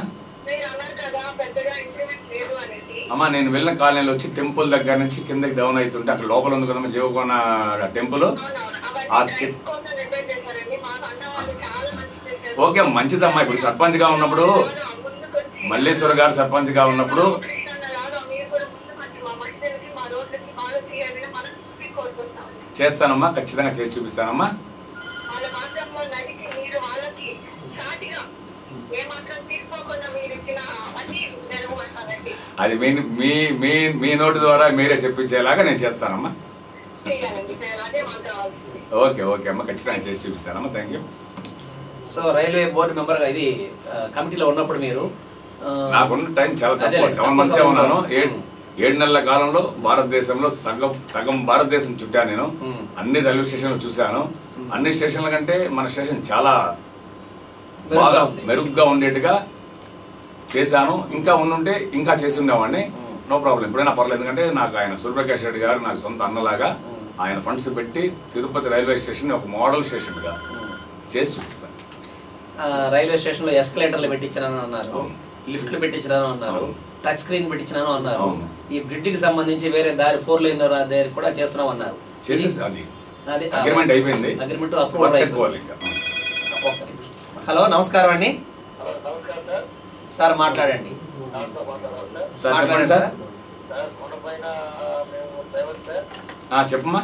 S2: అమ్మా, నేను వెళ్ళిన కాలనీలో వచ్చి టెంపుల్ దగ్గర నుంచి కిందకి డౌన్ అవుతుంటే అక్కడ లోపల ఉంది కదమ్మా జీవకోన టెంపుల్. ఓకే, మంచిదమ్మా. ఇప్పుడు సర్పంచ్గా ఉన్నప్పుడు, మల్లేశ్వర గారు సర్పంచ్గా ఉన్నప్పుడు చేస్తానమ్మా, ఖచ్చితంగా చేసి చూపిస్తానమ్మా. అది మీ నోటి ద్వారా మీరే చెప్పించేలాగా నేను చేస్తానమ్మా. ఓకే అమ్మా, ఖచ్చితంగా చేసి చూపిస్తానమ్మా. Thank you.
S1: So railway board మెంబర్గా ఇది కమిటీలో ఉన్నప్పుడు మీరు
S2: నాకున్న టైం చాలా తక్కువ, 7 months ఉన్నాను. 7 నెలల కాలంలో భారతదేశంలో సగం భారతదేశం చుట్టాను నేను. అన్ని రైల్వే స్టేషన్లు చూశాను. అన్ని స్టేషన్ల కంటే మన స్టేషన్ చాలా బాగా మెరుగ్గా ఉండేట్టుగా చేశాను. ఇంకా ఉండుంటే ఇంకా చేసి ఉండేవాడిని. నో ప్రాబ్లం, ఎప్పుడైనా పర్లేదు. ఎందుకంటే నాకు ఆయన సూర్యప్రకాష్ రెడ్డి గారు నాకు సొంత అన్నలాగా ఆయన ఫండ్స్ పెట్టి తిరుపతి రైల్వే స్టేషన్ ఒక మోడల్ స్టేషన్గా చేసి చూపిస్తాను.
S1: రైల్వే స్టేషన్లో ఎస్కలేటర్లు పెట్టించానని అన్నారు, లిఫ్ట్లు పెట్టించాను అన్నారు, టచ్ స్క్రీన్ పెట్టించాను అన్నారు. ఈ బ్రిడ్జికి సంబంధించి వేరే దారి 4 లైన్ దారి కూడా చేస్తున్నాం అన్నారు.
S2: అది అగ్రిమెంట్ అయిపోయింది,
S1: అగ్రిమెంట్ అప్రూవల్ అయిపోయింది. హలో, నమస్కారం అండి సార్, మాట్లాడండి. మాట్లాడండి సార్.
S2: చెప్పమ్మా,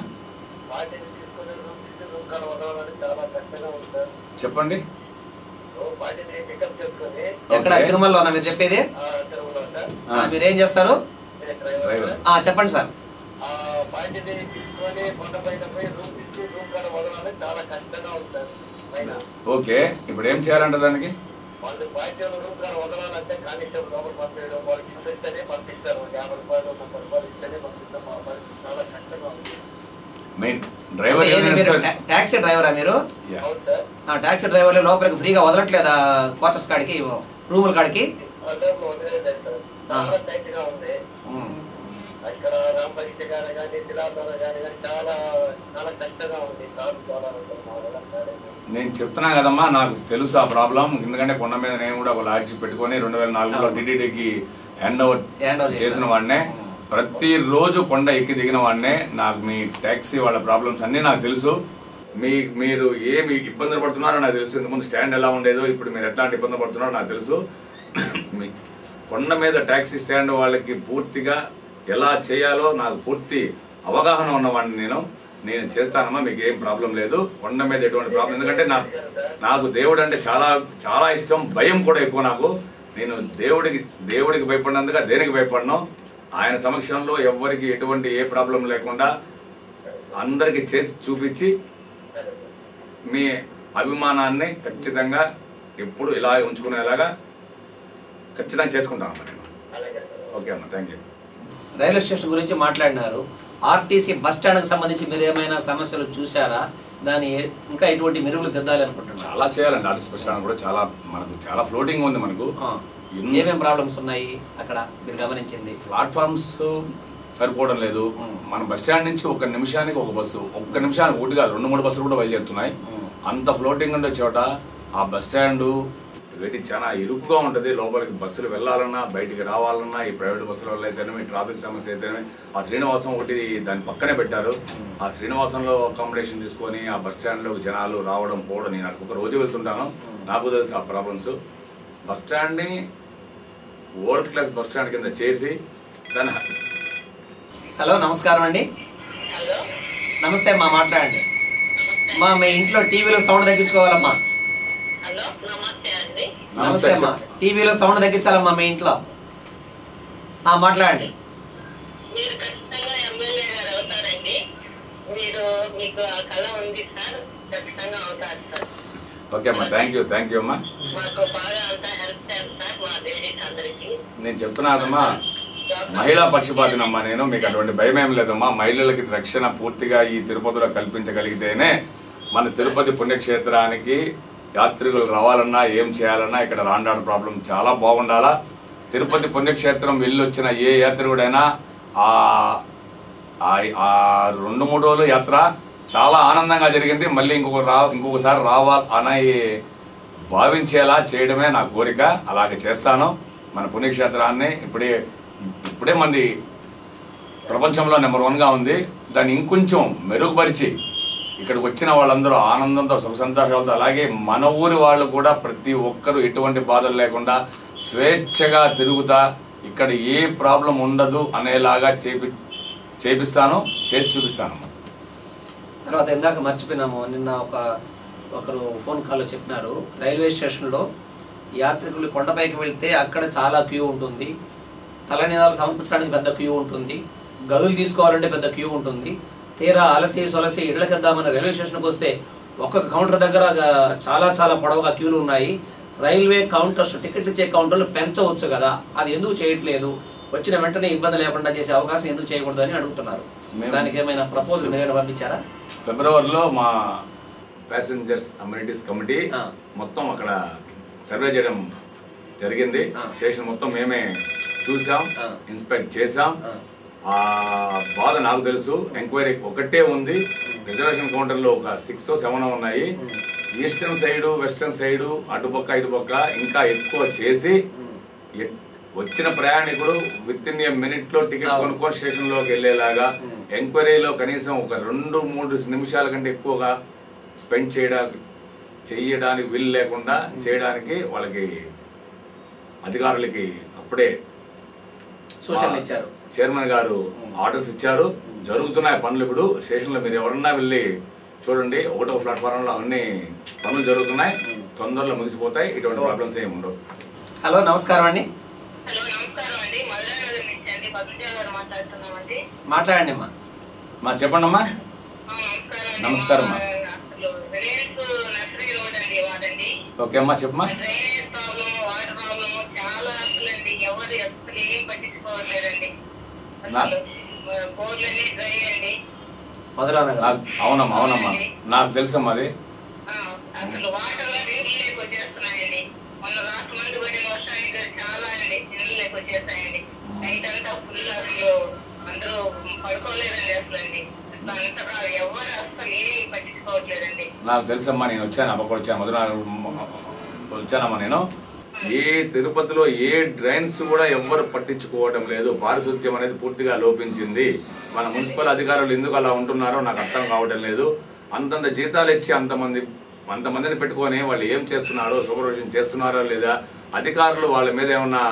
S2: చెప్పండి.
S1: ఎక్కడ తిరుమలలో మీరు చెప్పేది? మీరు ఏం చేస్తారు? చెప్పండి సార్.
S2: ఓకే, ఇప్పుడు ఏం చేయాలంట దానికి? మెయిన్ డ్రైవర్,
S1: టాక్సీ డ్రైవరా మీరు? టాక్సీ డ్రైవర్లు లోపలికి ఫ్రీగా వదలట్లేదా? క్వార్టర్స్ కాడికి, రూముల కాడికి?
S2: నేను చెప్తున్నా కదమ్మా, నాకు తెలుసు ఆ ప్రాబ్లం. ఎందుకంటే కొండ మీద నేను కూడా ఒక లాడ్జి పెట్టుకొని 2004లో టీటీడీకి హ్యాండ్ ఓవర్ చేసిన వాడినే. ప్రతిరోజు కొండ ఎక్కి దిగిన వాడినే. నాకు మీ ట్యాక్సీ వాళ్ళ ప్రాబ్లమ్స్ అన్నీ నాకు తెలుసు. మీరు ఏమి ఇబ్బందులు పడుతున్నారో నాకు తెలుసు. ఇంతకుముందు స్టాండ్ ఎలా ఉండేదో ఇప్పుడు మీరు ఎట్లాంటి ఇబ్బంది పడుతున్నారో నాకు తెలుసు. మీ కొండ మీద ట్యాక్సీ స్టాండ్ వాళ్ళకి పూర్తిగా ఎలా చేయాలో నాకు పూర్తి అవగాహన ఉన్నవాడిని. నేను చేస్తానమ్మా, మీకు ఏం ప్రాబ్లం లేదు. కొండ మీద ఎటువంటి ప్రాబ్లం, ఎందుకంటే నాకు దేవుడు అంటే చాలా చాలా ఇష్టం, భయం కూడా ఎక్కువ నాకు. నేను దేవుడికి భయపడినందుగా దేనికి భయపడను. ఆయన సమక్షంలో ఎవ్వరికి ఎటువంటి ఏ ప్రాబ్లం లేకుండా అందరికీ చేసి చూపించి మీ అభిమానాన్ని ఖచ్చితంగా ఎప్పుడు ఇలా ఉంచుకునేలాగా ఖచ్చితంగా చేసుకుంటానమ్మా నేను. ఓకే అమ్మా, థ్యాంక్ యూ.
S1: రైల్వే స్టేషన్ గురించి మాట్లాడినారు. ఆర్టీసీ బస్ స్టాండ్కి సంబంధించి మీరు ఏమైనా సమస్యలు చూసారా? దాని ఇంకా ఎటువంటి మెరుగులు తెద్దాలి అనుకుంటున్నారు?
S2: చాలా చేయాలండి. ఆర్టీసీ బస్ స్టాండ్ కూడా మనకు చాలా ఫ్లోటింగ్ ఉంది. మనకు
S1: ఏమేమి ప్రాబ్లమ్స్ ఉన్నాయి అక్కడ మీరు గమనించింది?
S2: ప్లాట్ఫామ్స్ సరిపోవడం లేదు. మన బస్ స్టాండ్ నుంచి ఒక నిమిషానికి ఒక బస్సు, ఒక్క నిమిషానికి ఒకటి కాదు 2-3 బస్సులు కూడా బయలుదేరుతున్నాయి. అంత ఫ్లోటింగ్ ఉండే చోట ఆ బస్ స్టాండు వీటికి చాలా ఇరుకుగా ఉంటుంది. లోపలికి బస్సులు వెళ్ళాలన్నా బయటికి రావాలన్నా ఈ ప్రైవేట్ బస్సుల వల్ల అయితేనేమి, ట్రాఫిక్ సమస్య అయితేనేమి. ఆ శ్రీనివాసం ఒకటి దాని పక్కనే పెట్టారు. ఆ శ్రీనివాసంలో అకామిడేషన్ తీసుకొని ఆ బస్ స్టాండ్లో జనాలు రావడం పోవడం, నేను ఒక రోజు వెళ్తుంటాను, నాకు తెలుసు ఆ ప్రాబ్లమ్స్. బస్ స్టాండ్ని వరల్డ్ క్లాస్ బస్ స్టాండ్ కింద చేసి దాని.
S1: హలో, నమస్కారం అండి. నమస్తే అమ్మా, మాట్లాడండి. మీ ఇంట్లో టీవీలో సౌండ్ తగ్గించుకోవాలమ్మా. నమస్తే అమ్మా, టీవీలో సౌండ్ తగ్గించాలమ్మా మీ ఇంట్లో. మాట్లాడండి.
S2: ఓకే అమ్మా, థ్యాంక్ యూ అమ్మా. నేను చెప్తున్నానమ్మా, మహిళా పక్షపాతినమ్మా నేను. మీకు అటువంటి భయం ఏం లేదమ్మా. మహిళలకి రక్షణ పూర్తిగా ఈ తిరుపతిలో కల్పించగలిగితేనే మన తిరుపతి పుణ్యక్షేత్రానికి యాత్రికులు రావాలన్నా ఏం చేయాలన్నా ఇక్కడ రాండాడు ప్రాబ్లం చాలా బాగుండాలా. తిరుపతి పుణ్యక్షేత్రం వెళ్ళొచ్చిన ఏ యాత్రికుడైనా ఆ 2-3 రోజుల యాత్ర చాలా ఆనందంగా జరిగింది. మళ్ళీ ఇంకొకసారి రావాలని భావించేలా చేయడమే నా కోరిక. అలాగే చేస్తాను. మన పుణ్యక్షేత్రాన్ని ఇప్పుడే మంది ప్రపంచంలో నెంబర్ 1గా ఉంది. దాన్ని ఇంకొంచెం మెరుగుపరిచి ఇక్కడికి వచ్చిన వాళ్ళందరూ ఆనందంతో సుఖ సంతోషాలతో, అలాగే మన ఊరి వాళ్ళు కూడా ప్రతి ఒక్కరూ ఎటువంటి బాధలు లేకుండా స్వేచ్ఛగా తిరుగుతా ఇక్కడ ఏ ప్రాబ్లం ఉండదు అనేలాగా చేపిస్తాను, చేసి చూపిస్తాను.
S1: తర్వాత ఇందాక మర్చిపోయినాము, నిన్న ఒకరు ఫోన్ కాల్లో చెప్పినారు, రైల్వే స్టేషన్లో యాత్రికులు కొండపైకి వెళ్తే అక్కడ చాలా క్యూ ఉంటుంది, తలనీలాలు సమర్పించడానికి పెద్ద క్యూ ఉంటుంది, గదులు తీసుకోవాలంటే పెద్ద క్యూ ఉంటుంది. తీరా అలసి సొలసి ఇళ్ళకెద్దామని రైల్వే స్టేషన్కి వస్తే ఒక్కొక్క కౌంటర్ దగ్గర చాలా చాలా పొడవుగా క్యూలు ఉన్నాయి. రైల్వే కౌంటర్స్, టికెట్ ఇచ్చే కౌంటర్లు పెంచవచ్చు కదా, అది ఎందుకు చేయట్లేదు? వచ్చిన వెంటనే ఇబ్బంది లేకుండా చేసే అవకాశం ఎందుకు చేయకూడదు అని అడుగుతున్నారు. దానికి ఏమైనా ప్రపోజల్ మీరేమైనా పంపించారా?
S2: ఫిబ్రవరిలో మా ప్యాసింజర్స్ అమ్యూనిటీస్ కమిటీ మొత్తం అక్కడ సర్వే చేయడం జరిగింది. స్టేషన్ మొత్తం మేమే చూసాం, ఇన్స్పెక్ట్ చేసాం. ఆ బాధ నాకు తెలుసు. ఎంక్వైరీ ఒకటే ఉంది. రిజర్వేషన్ కౌంటర్లో ఒక 6 or 7 ఉన్నాయి. ఈస్టర్న్ సైడు, వెస్టర్న్ సైడు, అటుపక్క ఇటుపక్క ఇంకా ఎక్కువ చేసి వచ్చిన ప్రయాణికుడు విత్-ఇన్ ఏ మినిట్లో టికెట్ కొనుక్కొని స్టేషన్లోకి వెళ్ళేలాగా ఎంక్వైరీలో కనీసం ఒక 2-3 నిమిషాల కంటే ఎక్కువగా స్పెండ్ చేయడానికి వీలు లేకుండా చేయడానికి వాళ్ళకి అధికారులకి అప్పుడే
S1: సూచనలు ఇచ్చారు.
S2: చైర్మన్ గారు ఆర్డర్స్ ఇచ్చారు. జరుగుతున్నాయి పనులు. ఇప్పుడు స్టేషన్లో మీరు ఎవరన్నా వెళ్ళి చూడండి, 1వ ప్లాట్ఫారంలో అన్ని పనులు జరుగుతున్నాయి. తొందరలో ముగిసిపోతాయి. ఇటువంటి ప్రాబ్లమ్స్ ఏమి ఉండవు.
S1: హలో, నమస్కారం అండి. మాట్లాడండి అమ్మా.
S2: చెప్పండి అమ్మా. నమస్కారం అమ్మా. ఓకే అమ్మా, చెప్పమ్మా. అవునమ్మా, అవునమ్మా, నాకు తెలుసమ్మా అది. నాకు తెలుసమ్మా, నేను వచ్చాను. అప్పటికి వచ్చాను, మధునగర్ వచ్చానమ్మా నేను. ఏ తిరుపతిలో ఏ డ్రైన్స్ కూడా ఎవ్వరు పట్టించుకోవటం లేదు. పారిశుద్ధ్యం అనేది పూర్తిగా లోపించింది. మన మున్సిపల్ అధికారులు ఎందుకు అలా ఉంటున్నారో నాకు అర్థం కావటం లేదు. అంతంత జీతాలు ఇచ్చి అంతమందిని పెట్టుకొని వాళ్ళు ఏం చేస్తున్నారో, సూపర్విజన్ చేస్తున్నారో లేదా, అధికారులు వాళ్ళ మీద ఏమన్నా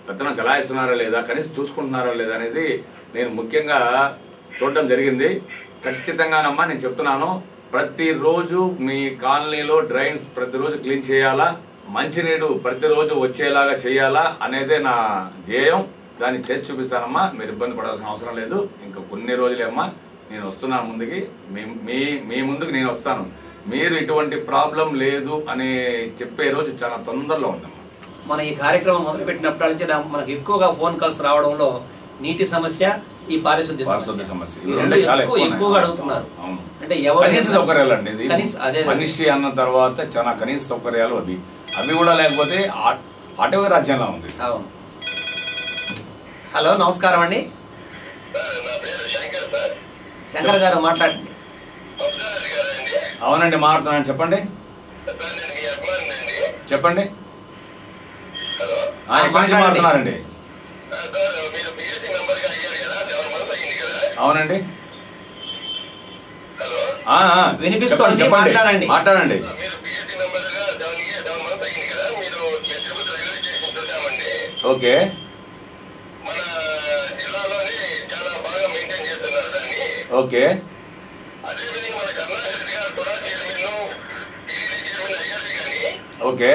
S2: పెత్తనం చలాయిస్తున్నారా లేదా, కనీసం చూసుకుంటున్నారా లేదా అనేది నేను ముఖ్యంగా చూడడం జరిగింది. ఖచ్చితంగానమ్మా నేను చెప్తున్నాను, ప్రతిరోజు మీ కాలనీలో డ్రైన్స్ ప్రతిరోజు క్లీన్ చేయాలా, మంచినీరు ప్రతిరోజు వచ్చేలాగా చేయాలా అనేదే నా ధ్యేయం. దాన్ని చేసి చూపిస్తానమ్మా. మీరు ఇబ్బంది పడాల్సిన అవసరం లేదు. ఇంకా కొన్ని రోజులే అమ్మా, నేను వస్తున్నాను ముందుకి. మీ ముందుకు నేను వస్తాను. మీరు ఇటువంటి ప్రాబ్లం లేదు అని చెప్పే రోజు చాలా తొందరలో ఉందమ్మా.
S1: మన ఈ కార్యక్రమం మొదలుపెట్టినప్పటి నుంచి మనకు ఎక్కువగా ఫోన్ కాల్స్ రావడంలో నీటి సమస్య, ఈ పారిశుద్ధ్య సమస్య ఎక్కువగా అడుగుతున్నారు. అంటే
S2: కనీస సౌకర్యాలు అండి. ఇది మనిషి అన్న తర్వాత చాలా కనీస సౌకర్యాలు అవి కూడా లేకపోతే ఆటవీ రాజ్యంలో ఉంది.
S1: అవును. హలో, నమస్కారం అండి. శంకర్ గారు మాట్లాడండి.
S2: అవునండి, మాట్లాడుతున్నాను. చెప్పండి చెప్పండి. ఎక్కడి నుంచి మాట్లాడుతున్నారండి? అవునండి,
S1: వినిపిస్తుంది.
S2: చెప్పండి, మాట్లాడండి. Okay. Okay. Okay.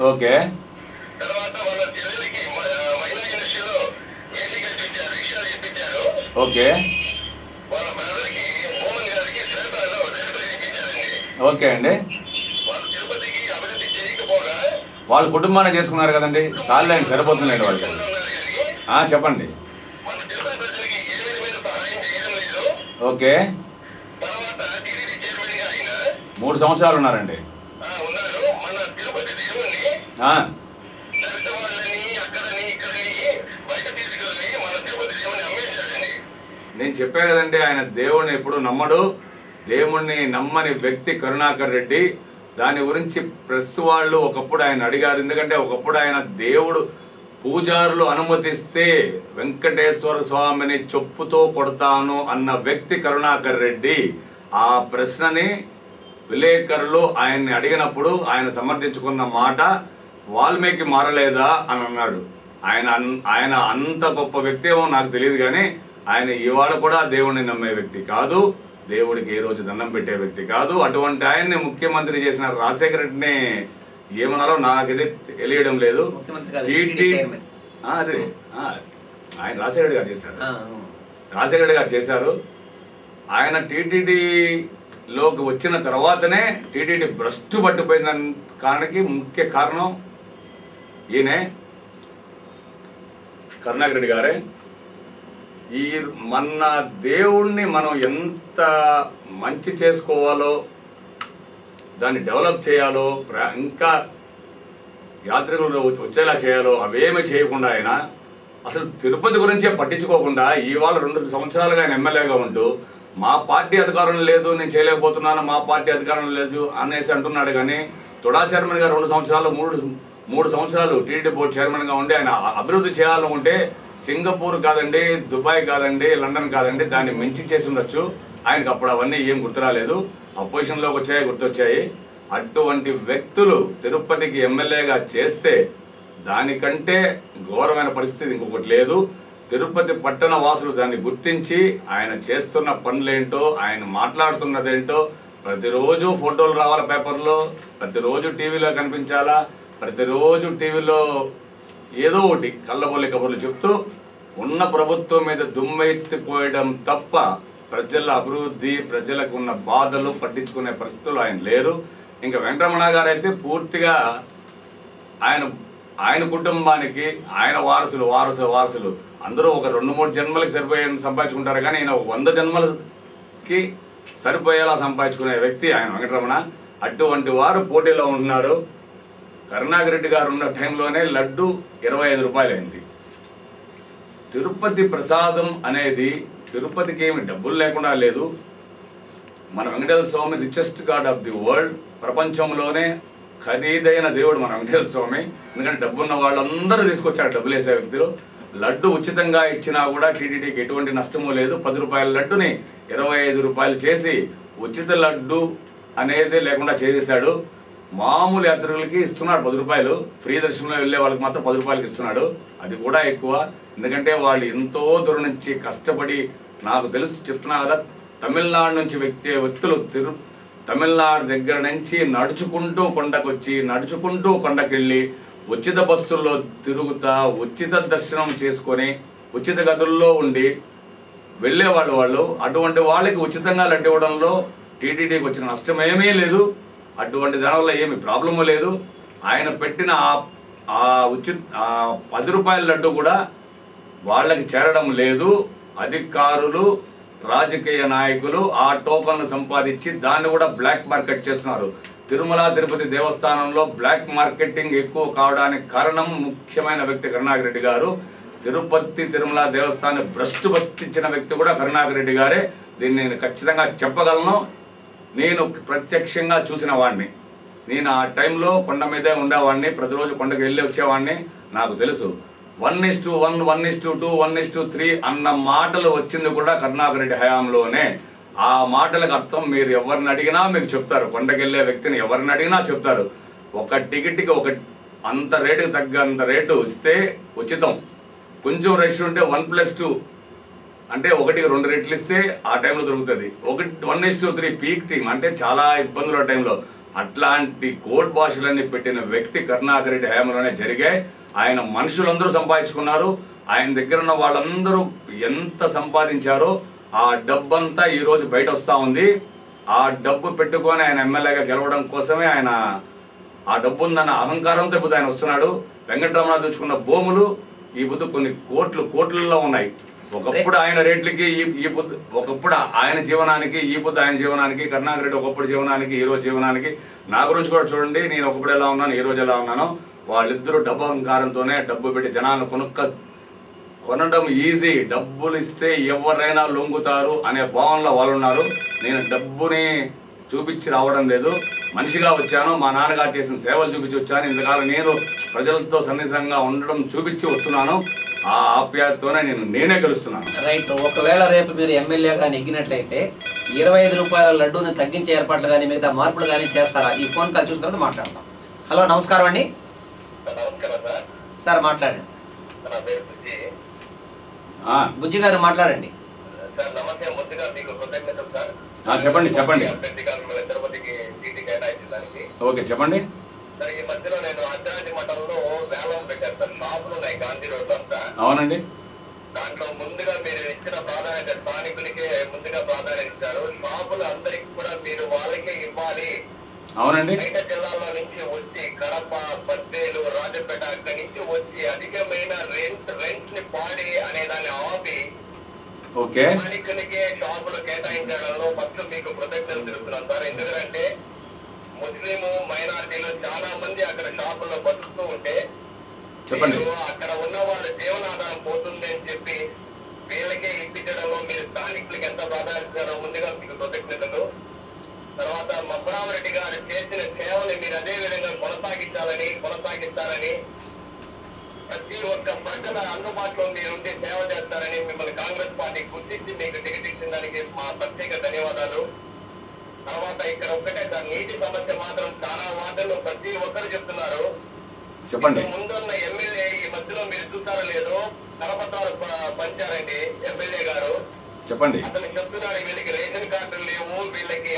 S2: Okay. Okay. Okay అండి. వాళ్ళ కుటుంబాన్ని చేసుకున్నారు కదండి, చాలు అండి, సరిపోతుందండి వాళ్ళకి. చెప్పండి. ఓకే. 3 సంవత్సరాలు ఉన్నారండి. నేను చెప్పా కదండి, ఆయన దేవుడిని ఎప్పుడు నమ్మడు. దేవుణ్ణి నమ్మని వ్యక్తి కరుణాకర్ రెడ్డి. దాని గురించి ప్రెస్ వాళ్ళు ఒకప్పుడు ఆయన అడిగారు. ఎందుకంటే ఒకప్పుడు ఆయన దేవుడు పూజారులు అనుమతిస్తే వెంకటేశ్వర స్వామిని చెప్పుతో కొడతాను అన్న వ్యక్తి కరుణాకర్ రెడ్డి. ఆ ప్రశ్నని విలేకరులు ఆయన్ని అడిగినప్పుడు ఆయన సమర్థించుకున్న మాట, వాల్మీకి మారలేదా అని అన్నాడు. ఆయన అంత గొప్ప వ్యక్తి ఏమో నాకు తెలియదు, కానీ ఆయన ఇవాళ కూడా దేవుడిని నమ్మే వ్యక్తి కాదు. దేవుడికి ఏ రోజు దండం పెట్టే వ్యక్తి కాదు. అటువంటి ఆయన్ని ముఖ్యమంత్రి చేసిన రాజశేఖర రెడ్డిని ఏమన్నారో నాకైతే తెలియడం లేదు. అదే ఆయన రాజశేఖర రెడ్డి గారు చేశారు. రాజశేఖర రెడ్డి గారు చేశారు. ఆయన టీటీడీలోకి వచ్చిన తర్వాతనే టీటీడీ భ్రష్టు పట్టిపోయిందానికి ముఖ్య కారణం ఈయనే, కరుణాకర్ రెడ్డి గారే. మన దేవుణ్ణి మనం ఎంత మంచి చేసుకోవాలో దాన్ని డెవలప్ చేయాలో ఇంకా యాత్రికులు వచ్చేలా చేయాలో అవేమీ చేయకుండా ఆయన అసలు తిరుపతి గురించే పట్టించుకోకుండా ఇవాళ 2 సంవత్సరాలుగా ఆయన ఎమ్మెల్యేగా ఉంటూ మా పార్టీ అధికారం లేదు, నేను చేయలేకపోతున్నాను, మా పార్టీ అధికారం లేదు అనేసి అంటున్నాడు. కానీ తొడా చైర్మన్ గారు 2 సంవత్సరాలు 3 సంవత్సరాలు టీటీడీ బోర్డు చైర్మన్గా ఉండి ఆయన అభివృద్ధి చేయాలనుకుంటే సింగపూర్ కాదండి, దుబాయ్ కాదండి, లండన్ కాదండి, దాన్ని మించి చేసి ఉండొచ్చు. ఆయనకు అప్పుడు అవన్నీ ఏం గుర్తురాలేదు, అపోజిషన్లోకి వచ్చాయి, గుర్తొచ్చాయి. అటువంటి వ్యక్తులు తిరుపతికి ఎమ్మెల్యేగా చేస్తే దానికంటే ఘోరమైన పరిస్థితి ఇంకొకటి లేదు. తిరుపతి పట్టణ వాసులు దాన్ని గుర్తించి ఆయన చేస్తున్న పనులేంటో, ఆయన మాట్లాడుతున్నదేంటో ప్రతిరోజు ఫోటోలు రావాలి పేపర్లో, ప్రతిరోజు టీవీలో కనిపించాలా, ప్రతిరోజు టీవీలో ఏదో ఒకటి కళ్ళబొల్లి కబుర్లు చెప్తూ ఉన్న ప్రభుత్వం మీద దుమ్మెత్తిపోయడం తప్ప ప్రజల అభివృద్ధి, ప్రజలకు ఉన్న బాధలు పట్టించుకునే పరిస్థితులు ఆయన లేరు. ఇంకా వెంకటరమణ గారు అయితే పూర్తిగా ఆయన కుటుంబానికి ఆయన వారసులు అందరూ ఒక 2-3 జన్మలకి సరిపోయే సంపాదించుకుంటారు. కానీ ఆయన 100 జన్మలకి సరిపోయేలా సంపాదించుకునే వ్యక్తి ఆయన వెంకటరమణ. అటువంటి వారు పోటీలో ఉంటున్నారు. కరుణాకర్ రెడ్డి గారు ఉన్న టైంలోనే లడ్డు 25 రూపాయలు అయింది. తిరుపతి ప్రసాదం అనేది తిరుపతికి ఏమి డబ్బులు లేకుండా లేదు. మన Venkateswara Swamy richest god of the world, ప్రపంచంలోనే ఖరీదైన దేవుడు మన వెంకటేశ్వర స్వామి. ఎందుకంటే డబ్బున్న వాళ్ళందరూ తీసుకొచ్చారు, డబ్బులు వేసే వ్యక్తులు. లడ్డు ఉచితంగా ఇచ్చినా కూడా టీటీడీకి ఎటువంటి నష్టము లేదు. 10 రూపాయల లడ్డుని 25 రూపాయలు చేసి ఉచిత లడ్డు అనేది లేకుండా చేసేసాడు. మామూలు యాత్రికులకి ఇస్తున్నాడు 10 రూపాయలు, ఫ్రీ దర్శనంలో వెళ్ళే వాళ్ళకి మాత్రం 10 రూపాయలకి ఇస్తున్నాడు. అది కూడా ఎక్కువ, ఎందుకంటే వాళ్ళు ఎంతో దూరం నుంచి కష్టపడి, నాకు తెలుసు చెప్తున్నా కదా, తమిళనాడు నుంచి వ్యక్తులు తమిళనాడు దగ్గర నుంచి నడుచుకుంటూ కొండకొచ్చి, నడుచుకుంటూ కొండకెళ్ళి, ఉచిత బస్సుల్లో తిరుగుతా, ఉచిత దర్శనం చేసుకొని, ఉచిత గదుల్లో ఉండి వెళ్ళేవాళ్ళు వాళ్ళు. అటువంటి వాళ్ళకి ఉచితంగా లడ్డు ఇవ్వడంలో టీటీడీకి వచ్చిన నష్టమేమీ లేదు. అటువంటి దానివల్ల ఏమి ప్రాబ్లము లేదు. ఆయన పెట్టిన ఆ 10 రూపాయల లడ్డు కూడా వాళ్ళకి చేరడం లేదు. అధికారులు, రాజకీయ నాయకులు ఆ టోకన్లు సంపాదించి దాన్ని కూడా బ్లాక్ మార్కెట్ చేస్తున్నారు. తిరుమల తిరుపతి దేవస్థానంలో బ్లాక్ మార్కెటింగ్ ఎక్కువ కావడానికి కారణం ముఖ్యమైన వ్యక్తి కరుణాకర్ రెడ్డి గారు. తిరుపతి తిరుమల దేవస్థానాన్ని భ్రష్టు పట్టించిన వ్యక్తి కూడా కరుణాకర్ రెడ్డి గారే. దీన్ని నేను ఖచ్చితంగా చెప్పగలను. నేను ప్రత్యక్షంగా చూసిన వాడిని. నేను ఆ టైంలో కొండ మీదే ఉండేవాడిని, ప్రతిరోజు కొండకి వెళ్ళి వచ్చేవాడిని. నాకు తెలుసు 1:1, 1:2, 1:3 అన్న మాటలు వచ్చింది కూడా కరుణాకర్ రెడ్డి హయాంలోనే. ఆ మాటలకు అర్థం మీరు ఎవరిని అడిగినా మీకు చెప్తారు. కొండకెళ్ళే వ్యక్తిని ఎవరిని అడిగినా చెప్తారు. ఒక టికెట్కి అంత రేటుకి తగ్గంత రేటు ఇస్తే ఉచితం. కొంచెం రష్ ఉంటే 1+2 అంటే 1-2 రెట్లు ఇస్తే ఆ టైంలో దొరుకుతుంది. 1:3 పీక్ టీమ్ అంటే చాలా ఇబ్బందుల టైంలో. అట్లాంటి కోడ్ భాషలన్నీ పెట్టిన వ్యక్తి కరుణాకర్ రెడ్డి హయాంలోనే జరిగాయి. ఆయన మనుషులందరూ సంపాదించుకున్నారు. ఆయన దగ్గర ఉన్న వాళ్ళందరూ ఎంత సంపాదించారో ఆ డబ్బంతా ఈరోజు బయట వస్తూ ఉంది. ఆ డబ్బు పెట్టుకొని ఆయన ఎమ్మెల్యేగా గెలవడం కోసమే ఆయన ఆ డబ్బు ఉందన్న అహంకారంతో ఇప్పుడు ఆయన వస్తున్నాడు. వెంకటరమణ తెచ్చుకున్న భూములు ఈ పొద్దు కొన్ని కోట్లలో ఉన్నాయి. ఒకప్పుడు ఆయన రేట్లకి ఒకప్పుడు ఆయన జీవనానికి, ఈ పొద్దు ఆయన జీవనానికి, కరుణాకర్ రెడ్డి ఒకప్పుడు జీవనానికి, ఈ రోజు జీవనానికి. నా గురించి కూడా చూడండి, నేను ఒకప్పుడు ఎలా ఉన్నాను, ఈ రోజు ఎలా ఉన్నాను. వాళ్ళిద్దరూ డబ్బు అహంకారంతోనే డబ్బు పెట్టి జనాలను కొనడం ఈజీ. డబ్బులు ఇస్తే ఎవరైనా లొంగుతారు అనే భావనలో వాళ్ళు ఉన్నారు. నేను డబ్బుని చూపించి రావడం లేదు, మనిషిగా వచ్చాను. మా నాన్నగారు చేసిన సేవలు చూపించి వచ్చాను. ఇంతకాలం నేను ప్రజలతో సన్నిహితంగా ఉండడం చూపించి వస్తున్నాను. ఆ ఆప్యాయతతోనే నేనే గెలుస్తున్నాను.
S1: రైట్. ఒకవేళ రేపు మీరు ఎమ్మెల్యేగా నెగ్గినట్లయితే 25 రూపాయల లడ్డూని తగ్గించే ఏర్పాట్లు కానీ మిగతా మార్పులు కానీ చేస్తారా? ఈ ఫోన్ కాల్ చూసిన తర్వాత మాట్లాడదాం. హలో, నమస్కారం అండి. సార్ మాట్లాడండి. బుజ్జి గారు మాట్లాడండి.
S2: చెప్పండి. ఓకే, చెప్పండి. అవునండి.
S3: దాంట్లో ముందుగా మీరు ఇచ్చిన ప్రాధాన్యత స్థానికులకే ముందుగా ప్రాధాన్యత ఇచ్చారు. షాపులు అందరికి కూడా మీరు వాళ్ళకే ఇవ్వాలి.
S2: అవునండి.
S3: బయట జిల్లాల నుంచి వచ్చి కడప, బద్వేలు, రాజపేట అక్కడి నుంచి వచ్చి అధికమైన రెంట్ ని పాడి అనే దాన్ని ఆపి స్థానికులకే షాపులు కేటాయించడంలో ఫస్ట్ మీకు కృతజ్ఞతలు తెలుపుతున్నాను సార్. ఎందుకంటే ముస్లిం మైనారిటీలు చాలా మంది అక్కడ షాపుల్లో బతుకుతూ ఉంటే
S2: చెప్పండి.
S3: అక్కడ ఉన్న వాళ్ళ జీవనాధారం పోతుంది అని చెప్పి వీళ్ళకే ఇప్పించడంలో మీరు స్థానికులకి ఎంత ప్రాధాన్యత ముందుగా మీకు కృతజ్ఞతలు. తర్వాత మబ్బరామరెడ్డి గారు చేసిన సేవని మీరు అదే విధంగా కొనసాగిస్తారని ప్రతి ఒక్క ప్రజల అందుబాటులో మీరుండి సేవ చేస్తారని మిమ్మల్ని కాంగ్రెస్ పార్టీ గుర్తించి మీకు టికెట్ ఇచ్చిన దానికి మా ప్రత్యేక ధన్యవాదాలు. తర్వాత ఇక్కడ ఒక్కటే సార్, నీటి సమస్య మాత్రం చాలా వార్డుల్లో ప్రతి ఒక్కరు చెప్తున్నారు.
S2: చెప్పండి.
S3: ముందున్న ఎమ్మెల్యే ఈ మధ్యలో మీరు చూస్తారో లేదో కరపత్రాలు పంచారండి ఎమ్మెల్యే గారు.
S2: చెప్పండి.
S3: అతను చెప్తున్నారు వీళ్ళకి రేషన్ కార్డులు లేవు, వీళ్ళకి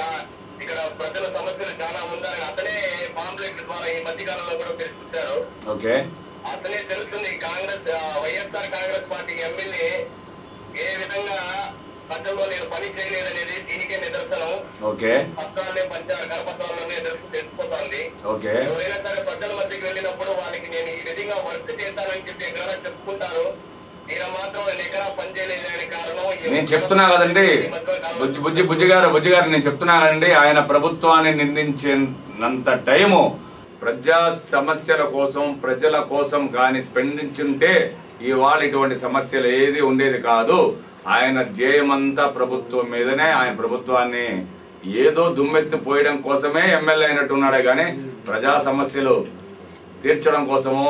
S3: ఇక్కడ ప్రజల సమస్యలు చాలా ఉందని అతనే పాంప్లెట్ ద్వారా ఈ మధ్య కాలంలో కూడా తెలుసుకుంటారు.
S2: ఓకే.
S3: అతనే తెలుస్తుంది వైఎస్ఆర్ కాంగ్రెస్ పార్టీ ఎమ్మెల్యే ఏ విధంగా ప్రజల్లో నేను పని చేయలేదనేది దీనికే నిదర్శనం.
S2: ఓకే.
S3: పత్రాలనే పంచారు, కరపత్రాలనే తెలిసిపోతుంది.
S2: ఓకే.
S3: ఎవరైనా సరే ప్రజల మధ్యకి వెళ్ళినప్పుడు వాళ్ళకి నేను ఈ విధంగా వర్క్ చేస్తానని చెప్పి ఎక్కడైనా చెప్పుకుంటారు, ఈయన మాత్రం ఎక్కడా పని చేయలేదని కారణం
S2: నేను చెప్తున్నా కదండి బుజ్జి గారు నేను చెప్తున్నా కదండి, ఆయన ప్రభుత్వాన్ని నిందించినంత టైము ప్రజా సమస్యల కోసం ప్రజల కోసం కానీ స్పందించుంటే ఇవాళ ఇటువంటి సమస్యలు ఏది ఉండేది కాదు. ఆయన ధ్యేయమంతా ప్రభుత్వం మీదనే, ఆయన ప్రభుత్వాన్ని ఏదో దుమ్మెత్తి పోయడం కోసమే ఎమ్మెల్యే అయినట్టున్నాడే కానీ ప్రజా సమస్యలు తీర్చడం కోసమో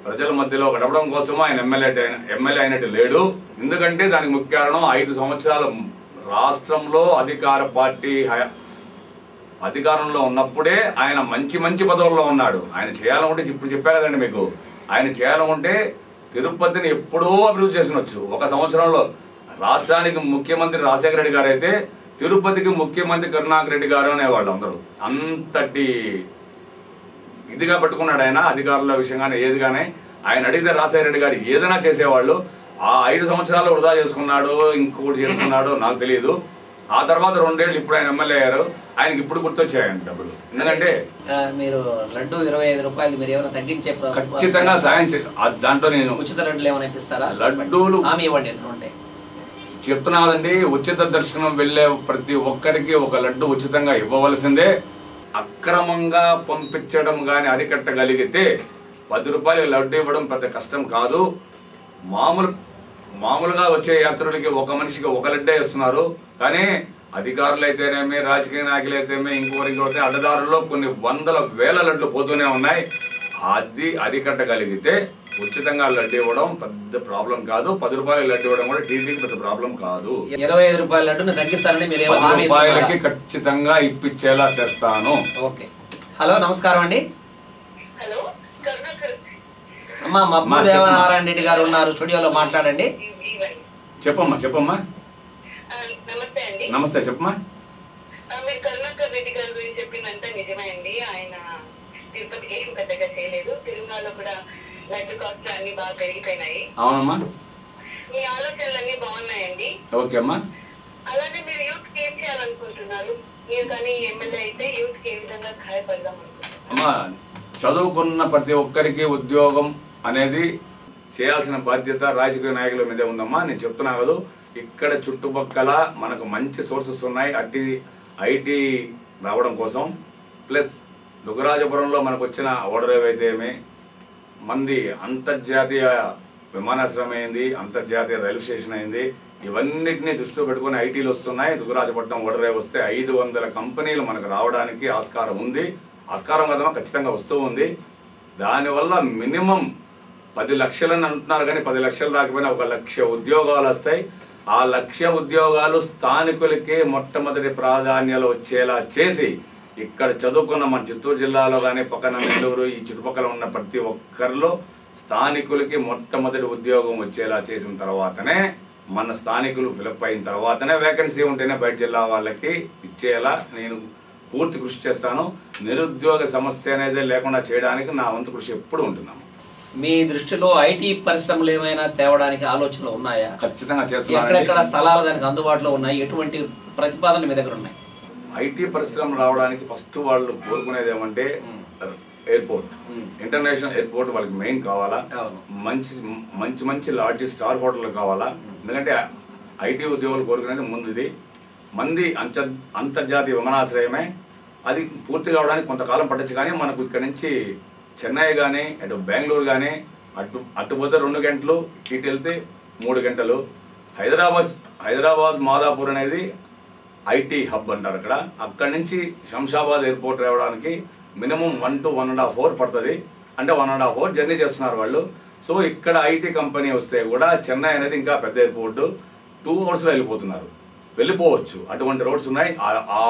S2: ప్రజల మధ్యలో గడపడం కోసమో ఆయన ఎమ్మెల్యే అయినట్టు లేడు. ఎందుకంటే దానికి ముఖ్య కారణం 5 సంవత్సరాలు రాష్ట్రంలో అధికార పార్టీ అధికారంలో ఉన్నప్పుడే ఆయన మంచి పదవుల్లో ఉన్నాడు. ఆయన చేయాలనుకుంటే ఇప్పుడు చెప్పా కదండి మీకు, ఆయన చేయాలనుకుంటే తిరుపతిని ఎప్పుడో అభివృద్ధి చేసినవచ్చు. 1 సంవత్సరంలో రాష్ట్రానికి ముఖ్యమంత్రి రాజశేఖర రెడ్డి గారు అయితే తిరుపతికి ముఖ్యమంత్రి కరుణాకర్ రెడ్డి గారు అనేవాళ్ళు అందరూ. అంతటి ఇదిగా పట్టుకున్నాడు ఆయన అధికారుల విషయంగానే ఏదిగానే. ఆయన అడిగితే రాజశేఖర రెడ్డి గారు ఏదైనా చేసేవాళ్ళు. ఆ 5 సంవత్సరాలు వృధా చేసుకున్నాడు, ఇంకొకటి చేసుకున్నాడు నాకు తెలియదు. ఆ తర్వాత 2 ఏళ్ళు ఇప్పుడు ఆయన ఎమ్మెల్యే అయ్యారు. ఆయనకి ఇప్పుడు గుర్తొచ్చాయండి డబ్బులు. ఎందుకంటే
S1: మీరు లడ్డు 25 రూపాయలు మీరు ఏమైనా తగ్గించే
S2: ఖచ్చితంగా సాయం దాంట్లో నేను
S1: ఉచిత లడ్డులు ఏమైనా ఇప్పిస్తారా?
S2: లడ్డూలు
S1: హామీ ఇవ్వండి ఎదురు ఉంటాయి.
S2: చెప్తున్నా కదండి, ఉచిత దర్శనం వెళ్లే ప్రతి ఒక్కరికి ఒక లడ్డు ఉచితంగా ఇవ్వవలసిందే. అక్రమంగా పంపించడం కానీ అరికట్టగలిగితే 10 రూపాయలు లడ్డు ఇవ్వడం పెద్ద కష్టం కాదు. మామూలుగా వచ్చే యాత్రులకి ఒక మనిషికి 1 లడ్డే ఇస్తున్నారు. కానీ అధికారులు అయితేనేమి రాజకీయ నాయకులు అయితేనే ఇంకొకరికి అడ్డదారుల్లో కొన్ని 100,000 లడ్లు పోతూనే ఉన్నాయి. అది అరికట్టగలిగితే ఉచితంగా లడ్డు ఇవ్వడం పెద్ద ప్రాబ్లం కాదు. 10 రూపాయల లడ్డు ఇవ్వడం కూడా టీటీకి పెద్ద ప్రాబ్లం కాదు.
S1: 25 రూపాయల లడ్డును తగ్గిస్తారని మీరు
S2: 10 రూపాయలకి ఖచ్చితంగా ఇప్పించేలా చేస్తాను.
S1: ఓకే. హలో, నమస్కారం అండి. అమ్మా మబ్బు దేవనారాయణ రెడ్డి గారు ఉన్నారు స్టూడియోలో, మాట్లాడండి.
S2: చెప్పమ్మా. నమస్తే, చెప్పమ్మా.
S4: మీరు కరుణాకర్ రెడ్డి గారి గురించి చెప్పిందంతా నిజమే అండి. ఆయన తిరుపతికి ఏం పెద్దగా చేయలేదు. తిరుమలలో కూడా లడ్డు కాస్ట్లు అన్ని బాగా పెరిగిపోయినాయి.
S2: అవునమ్మా.
S4: మీ ఆలోచనలన్నీ బాగున్నాయండి.
S2: ఓకే అమ్మా.
S4: అలానే మీరు యూత్ కి ఏం చేయాలనుకుంటున్నారు? మీరు కానీ ఎమ్మెల్యే అయితే యూత్ కి ఏ విధంగా సహాయపడదాం అనుకుంటున్నారు?
S2: అమ్మా, చదువుకున్న ప్రతి ఒక్కరికి ఉద్యోగం అనేది చేయాల్సిన బాధ్యత రాజకీయ నాయకుల మీదే ఉందమ్మా. నేను చెప్తున్నా కదా, ఇక్కడ చుట్టుపక్కల మనకు మంచి సోర్సెస్ ఉన్నాయి ఐటీ రావడం కోసం. ప్లస్ దుగ్గరాజపురంలో మనకు వచ్చిన ఓడర్ ఏవైతేమే మంది అంతర్జాతీయ విమానాశ్రయం అయింది, అంతర్జాతీయ రైల్వే స్టేషన్ అయింది. ఇవన్నిటినీ దృష్టిలో పెట్టుకుని ఐటీలు వస్తున్నాయి. దుగ్గరాజపట్నం ఓడర్ వస్తే 500 కంపెనీలు మనకు రావడానికి ఆస్కారం ఉంది. ఆస్కారం కదమ్మా, ఖచ్చితంగా వస్తూ ఉంది. దానివల్ల మినిమం 10 లక్షలని అంటున్నారు కానీ 10 లక్షలు రాకపోయినా 1 లక్ష ఉద్యోగాలు వస్తాయి. ఆ 1 లక్ష ఉద్యోగాలు స్థానికులకే మొట్టమొదటి ప్రాధాన్యాలు వచ్చేలా చేసి ఇక్కడ చదువుకున్న మన చిత్తూరు జిల్లాలో కానీ పక్కన నెల్లూరు ఈ చుట్టుపక్కల ఉన్న ప్రతి ఒక్కరిలో స్థానికులకి మొట్టమొదటి ఉద్యోగం వచ్చేలా చేసిన తర్వాతనే, మన స్థానికులు ఫిలప్ అయిన తర్వాతనే వేకెన్సీ ఉంటేనే బయట జిల్లా వాళ్ళకి ఇచ్చేలా నేను పూర్తి కృషి చేస్తాను. నిరుద్యోగ సమస్య అనేది లేకుండా చేయడానికి నా వంతు కృషి ఎప్పుడు ఉంటున్నాము.
S1: మీ దృష్టిలో ఐటీ పరిశ్రమలు ఏమైనా తేవడానికి ఆలోచనలు ఉన్నాయా?
S2: ఖచ్చితంగా చేస్తున్నాను.
S1: ఎక్కడెక్కడ స్థలాలు దానికి అందుబాటులో ఉన్నాయి? ఎటువంటి ప్రతిపాదన మీ దగ్గర ఉన్నాయి?
S2: ఐటీ పరిశ్రమ రావడానికి ఫస్ట్ వాళ్ళు కోరుకునేది ఏమంటే ఎయిర్పోర్ట్, ఇంటర్నేషనల్ ఎయిర్పోర్ట్ వాళ్ళకి మెయిన్ కావాలా. మంచి లాడ్జ్, స్టార్ హోటల్ కావాలా. ఎందుకంటే ఐటీ ఉద్యోగులు కోరుకునేది ముందు ఇది. మంది అంతర్జాతీయ విమానాశ్రయమే. అది పూర్తి కావడానికి కొంతకాలం పట్టచ్చు. కానీ మనకు ఇక్కడ నుంచి చెన్నై కానీ అటు బెంగళూరు కానీ అటు పోతే 2 గంటలు, ఇటు వెళ్తే 3 గంటలు. హైదరాబాద్ మాదాపూర్ అనేది ఐటీ హబ్ అంటారు. అక్కడి నుంచి శంషాబాద్ ఎయిర్పోర్ట్ రావడానికి మినిమం 1 to 1.5 hours పడుతుంది. అంటే 1.5 hours జర్నీ చేస్తున్నారు వాళ్ళు. సో ఇక్కడ ఐటీ కంపెనీ వస్తే కూడా చెన్నై అనేది ఇంకా పెద్ద ఎయిర్పోర్టు, 2 hours వెళ్ళిపోతున్నారు, వెళ్ళిపోవచ్చు. అటువంటి రోడ్స్ ఉన్నాయి. ఆ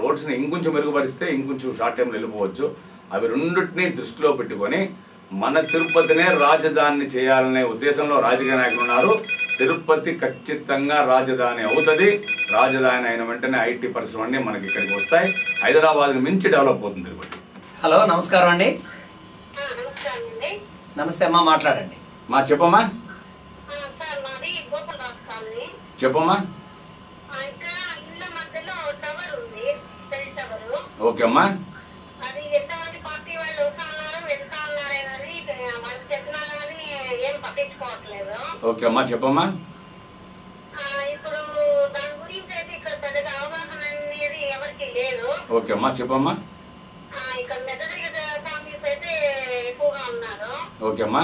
S2: రోడ్స్ని ఇంకొంచెం మెరుగుపరిస్తే ఇంకొంచెం షార్ట్ టైంలో వెళ్ళిపోవచ్చు. అవి రెండింటినీ దృష్టిలో పెట్టుకొని మన తిరుపతినే రాజధాని చేయాలనే ఉద్దేశంలో రాజకీయ నాయకులు ఉన్నారు. తిరుపతి ఖచ్చితంగా రాజధాని అవుతుంది. రాజధాని అయిన వెంటనే ఐటీ పరిశ్రమన్నీ మనకి ఇక్కడికి వస్తాయి. హైదరాబాద్ని మించి డెవలప్ అవుతుంది తిరుపతి.
S1: హలో, నమస్కారం అండి. నమస్తే అమ్మా, మాట్లాడండి.
S2: చెప్పమ్మా. చెప్పమ్మా. ఓకే అమ్మా. ఓకే అమ్మా, చెప్పమ్మా. ఓకే అమ్మా, చెప్పమ్మా. ఓకే అమ్మా.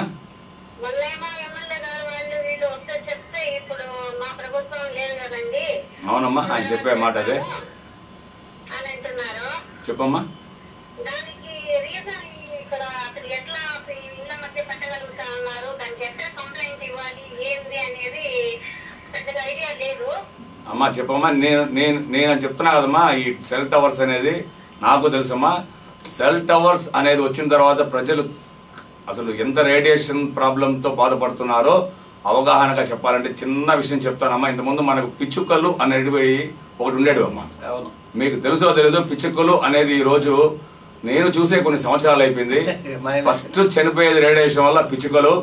S2: అవునమ్మా, ఆయన చెప్పే మాట అదే. చెప్పమ్మా. అమ్మా చెప్పమ్మా. నేను చెప్తున్నా కదమ్మా, ఈ సెల్ టవర్స్ అనేది నాకు తెలుసమ్మా. సెల్ టవర్స్ అనేది వచ్చిన తర్వాత ప్రజలు అసలు ఎంత రేడియేషన్ ప్రాబ్లంతో బాధపడుతున్నారో అవగాహనగా చెప్పాలంటే చిన్న విషయం చెప్తానమ్మా. ఇంతకుముందు మనకు పిచ్చుకలు అనేటివి ఒకటి ఉండేవి అమ్మా. మీకు తెలుసో తెలీదు, పిచ్చుకలు అనేది ఈ రోజు నేను చూసే కొన్ని సంవత్సరాలు అయిపోయింది. ఫస్ట్ చనిపోయేది రేడియేషన్ వల్ల పిచ్చుకలు.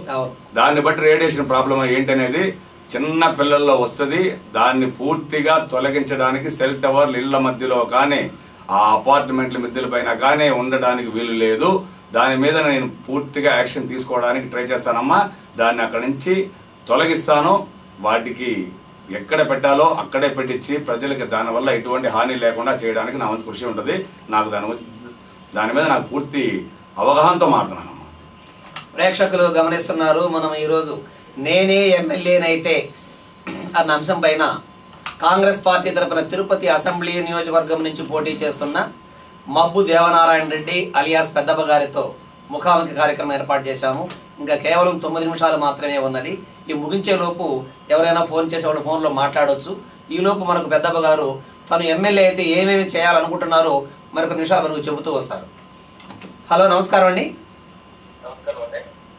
S2: దాన్ని బట్టి రేడియేషన్ ప్రాబ్లం ఏంటనేది చిన్న పిల్లల్లో వస్తుంది. దాన్ని పూర్తిగా తొలగించడానికి సెల్ టవర్లు ఇళ్ల మధ్యలో కానీ ఆ అపార్ట్మెంట్ల మిద్దెల పైన కానీ ఉండడానికి వీలు లేదు. దాని మీద నేను పూర్తిగా యాక్షన్ తీసుకోవడానికి ట్రై చేస్తానమ్మా. దాన్ని అక్కడి నుంచి తొలగిస్తాను. వాటికి ఎక్కడ పెట్టాలో అక్కడే పెట్టించి ప్రజలకి దానివల్ల ఎటువంటి హాని లేకుండా చేయడానికి నా వంతు కృషి ఉంటుంది. నాకు దాని మీద నాకు పూర్తి అవగాహనతో మారుతున్నానమ్మా.
S1: ప్రేక్షకులు గమనిస్తున్నారు, మనం ఈరోజు నేనే ఎమ్మెల్యేనైతే అన్న అంశం పైన కాంగ్రెస్ పార్టీ తరపున తిరుపతి అసెంబ్లీ నియోజకవర్గం నుంచి పోటీ చేస్తున్న మబ్బు దేవనారాయణ రెడ్డి అలియాస్ పెద్దప్ప గారితో ముఖాముఖి కార్యక్రమం ఏర్పాటు చేశాము. ఇంకా కేవలం 9 నిమిషాలు మాత్రమే ఉన్నది. ఈ ముగించేలోపు ఎవరైనా ఫోన్ చేసి వాళ్ళు ఫోన్లో మాట్లాడవచ్చు. ఈలోపు మనకు పెద్దప్ప గారు తను ఎమ్మెల్యే అయితే ఏమేమి చేయాలనుకుంటున్నారో మరికొన్ని నిమిషాలు మనకు చెబుతూ వస్తారు. హలో, నమస్కారం అండి.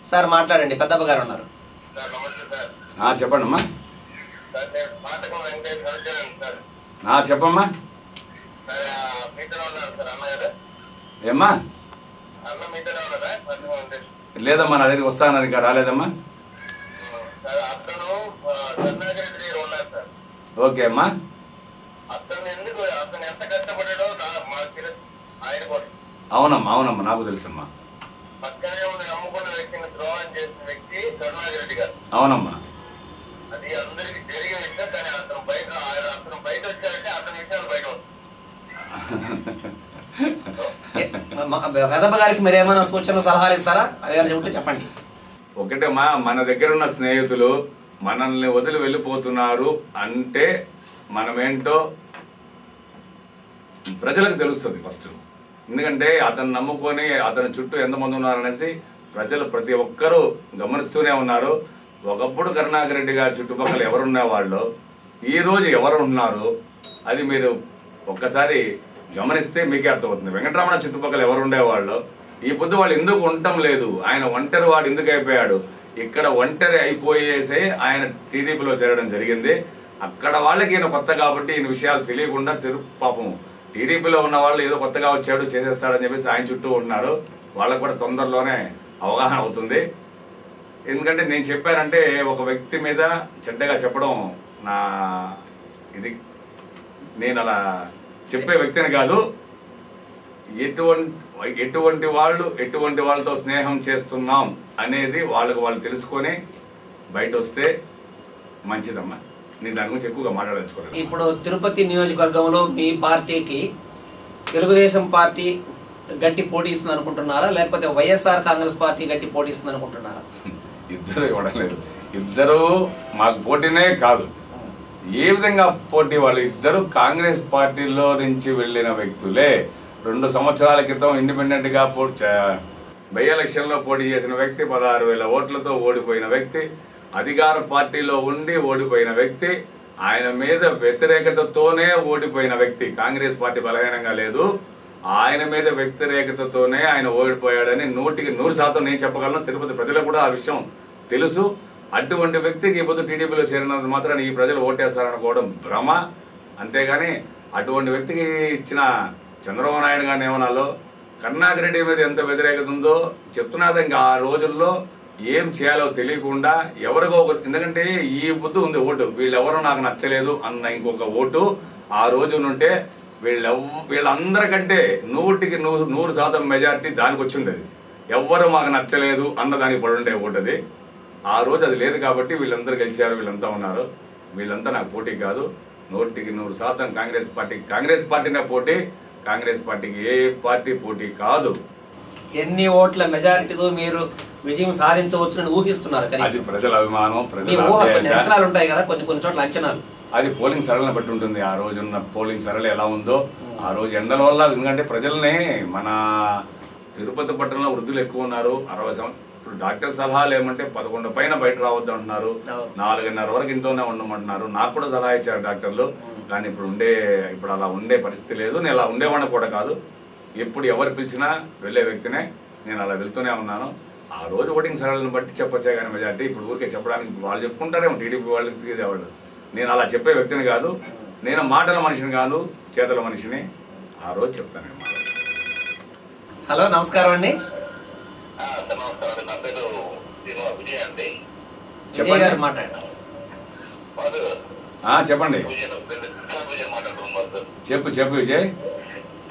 S1: సార్ మాట్లాడండి, పెద్దప్ప గారు ఉన్నారు.
S2: చెప్పండి అమ్మా. చెప్పమ్మా. ఏమ్మా? లేదమ్మా, నా దగ్గరికి వస్తానని ఇంకా రాలేదమ్మా. ఓకే అమ్మా. అవునమ్మా, అవునమ్మా, నాకు తెలుసమ్మా. అవునమ్మా.
S1: పెద్దప్ప గారికి మీరు ఏమైనా సూచనలు సలహాలు ఇస్తారా? అవి ఉంటే చెప్పండి.
S2: ఒకటేమ్మా, మన దగ్గర ఉన్న స్నేహితులు మనల్ని వదిలి వెళ్ళిపోతున్నారు అంటే మనమేంటో ప్రజలకు తెలుస్తుంది ఫస్ట్. ఎందుకంటే అతను నమ్ముకొని అతని చుట్టూ ఎంతమంది ఉన్నారనేసి ప్రజలు ప్రతి ఒక్కరూ గమనిస్తూనే ఉన్నారు. ఒకప్పుడు కరుణాకర్ రెడ్డి గారి చుట్టుపక్కల ఎవరున్నవాళ్ళు, ఈరోజు ఎవరు ఉన్నారు అది మీరు ఒక్కసారి గమనిస్తే మీకే అర్థమవుతుంది. వెంకటరమణ చుట్టుపక్కల ఎవరు ఉండేవాళ్ళు, ఈ పొద్దు వాళ్ళు ఎందుకు ఉండటం లేదు, ఆయన ఒంటరి వాడు ఎందుకు అయిపోయాడు, ఇక్కడ ఒంటరి అయిపోయేసే ఆయన టీడీపీలో చేరడం జరిగింది. అక్కడ వాళ్ళకి ఈయన కొత్త కాబట్టి ఈయన విషయాలు తెలియకుండా పాపం టీడీపీలో ఉన్న వాళ్ళు ఏదో కొత్తగా వచ్చాడు చేసేస్తాడని చెప్పేసి ఆయన చుట్టూ ఉన్నారు. వాళ్ళకు కూడా తొందరలోనే అవగాహన అవుతుంది. ఎందుకంటే నేను చెప్పానంటే ఒక వ్యక్తి మీద చెడ్డగా చెప్పడం నా ఇది, నేను అలా చెప్పే వ్యక్తిని కాదు. ఎటువంటి వాళ్ళతో స్నేహం చేస్తున్నాం అనేది వాళ్ళు తెలుసుకొని బయట వస్తే మంచిదమ్మా. నేను దాని గురించి ఎక్కువగా మాట్లాడదలుచుకోలేదు.
S1: ఇప్పుడు తిరుపతి నియోజకవర్గంలో మీ పార్టీకి తెలుగుదేశం పార్టీ గట్టి పోటీ ఇస్తుంది అనుకుంటున్నారా, లేకపోతే వైఎస్ఆర్ కాంగ్రెస్ పార్టీ గట్టి పోటీ ఇస్తుంది అనుకుంటున్నారా?
S2: ఇద్దరు ఇవ్వడం లేదు. ఇద్దరు మాకు పోటీనే కాదు. ఏ విధంగా పోటీ? వాళ్ళు ఇద్దరు కాంగ్రెస్ పార్టీలో నుంచి వెళ్ళిన వ్యక్తులే. 2 సంవత్సరాల క్రితం ఇండిపెండెంట్గా బై ఎలక్షన్లో పోటీ చేసిన వ్యక్తి, 16,000 ఓట్లతో ఓడిపోయిన వ్యక్తి, అధికార పార్టీలో ఉండి ఓడిపోయిన వ్యక్తి, ఆయన మీద వ్యతిరేకతతోనే ఓడిపోయిన వ్యక్తి. కాంగ్రెస్ పార్టీ బలహీనంగా లేదు, ఆయన మీద వ్యతిరేకతతోనే ఆయన ఓడిపోయాడని 100% నేను చెప్పగలను. తిరుపతి ప్రజలకు కూడా ఆ విషయం తెలుసు. అటువంటి వ్యక్తికి ఇప్పుడు టీడీపీలో చేరినంత మాత్రాన్ని ఈ ప్రజలు ఓటేస్తారనుకోవడం భ్రమ. అంతేగాని అటువంటి వ్యక్తికి ఇచ్చిన చంద్రబాబు నాయుడు గారిని ఏమనాలో, కరుణాకర్ రెడ్డి మీద ఎంత వ్యతిరేకత ఉందో చెప్తున్నది. ఇంకా ఆ రోజుల్లో ఏం చేయాలో తెలియకుండా ఎవరికో ఎందుకంటే ఈ బుద్ధి ఉంది ఓటు, వీళ్ళెవరో నాకు నచ్చలేదు అన్న ఇంకొక ఓటు ఆ రోజు నుంటే వీళ్ళందరికంటే 100% మెజార్టీ దానికి వచ్చి ఉండేది. ఎవ్వరు మాకు నచ్చలేదు అన్న దానికి పడి ఉండే ఓటు అది. ఆ రోజు అది లేదు కాబట్టి వీళ్ళందరూ గెలిచారు, వీళ్ళంతా ఉన్నారు. వీళ్ళంతా నాకు పోటీ కాదు. 100% కాంగ్రెస్ పార్టీనే పోటీ. కాంగ్రెస్ పార్టీకి ఏ పార్టీ పోటీ కాదు.
S1: ఎన్ని ఓట్ల మెజారిటీతో మీరు విజయం సాధించవచ్చునని ఊహిస్తున్నారు?
S2: అది ప్రజల అభిమానం, ప్రజల
S1: అంచనాలు ఉంటాయి కదా, కొన్ని చోట్ల అంచనాలు.
S2: అది పోలింగ్ సరళిని బట్టి ఉంటుంది. ఆ రోజున్న పోలింగ్ సరళి ఎలా ఉందో, ఆ రోజు ఎండల వల్ల, ఎందుకంటే ప్రజల్ని మన తిరుపతి పట్టణంలో వృద్ధులు ఎక్కువ ఉన్నారు. 60 ఇప్పుడు డాక్టర్ సలహాలు ఏమంటే 11 పైన బయట రావద్దు అంటున్నారు, 4:30 వరకు ఇంట్లోనే ఉండమంటున్నారు. నాకు కూడా సలహా ఇచ్చారు డాక్టర్లు. కానీ ఇప్పుడు అలా ఉండే పరిస్థితి లేదు. నేను అలా ఉండేవాడిని కూడా కాదు. ఎప్పుడు ఎవరు పిలిచినా వెళ్ళే వ్యక్తినే. నేను అలా వెళ్తూనే ఉన్నాను. ఆ రోజు ఓటింగ్ సరళిని బట్టి చెప్పొచ్చే కానీ మెజార్టీ ఇప్పుడు ఊరికే చెప్పడానికి వాళ్ళు చెప్పుకుంటారేమో, టీడీపీ వాళ్ళకి తిరిగేవాళ్ళు. నేను అలా చెప్పే వ్యక్తిని కాదు. నేను మాటల మనిషిని కాదు, చేతల మనిషిని. ఆ రోజు చెప్తాను.
S1: హలో, నమస్కారం అండి.
S3: నా పేరు విజయ్ అండి.
S1: విజయ్ గారు మాట్లాడండి.
S2: చెప్పండి. చెప్పు విజయ్.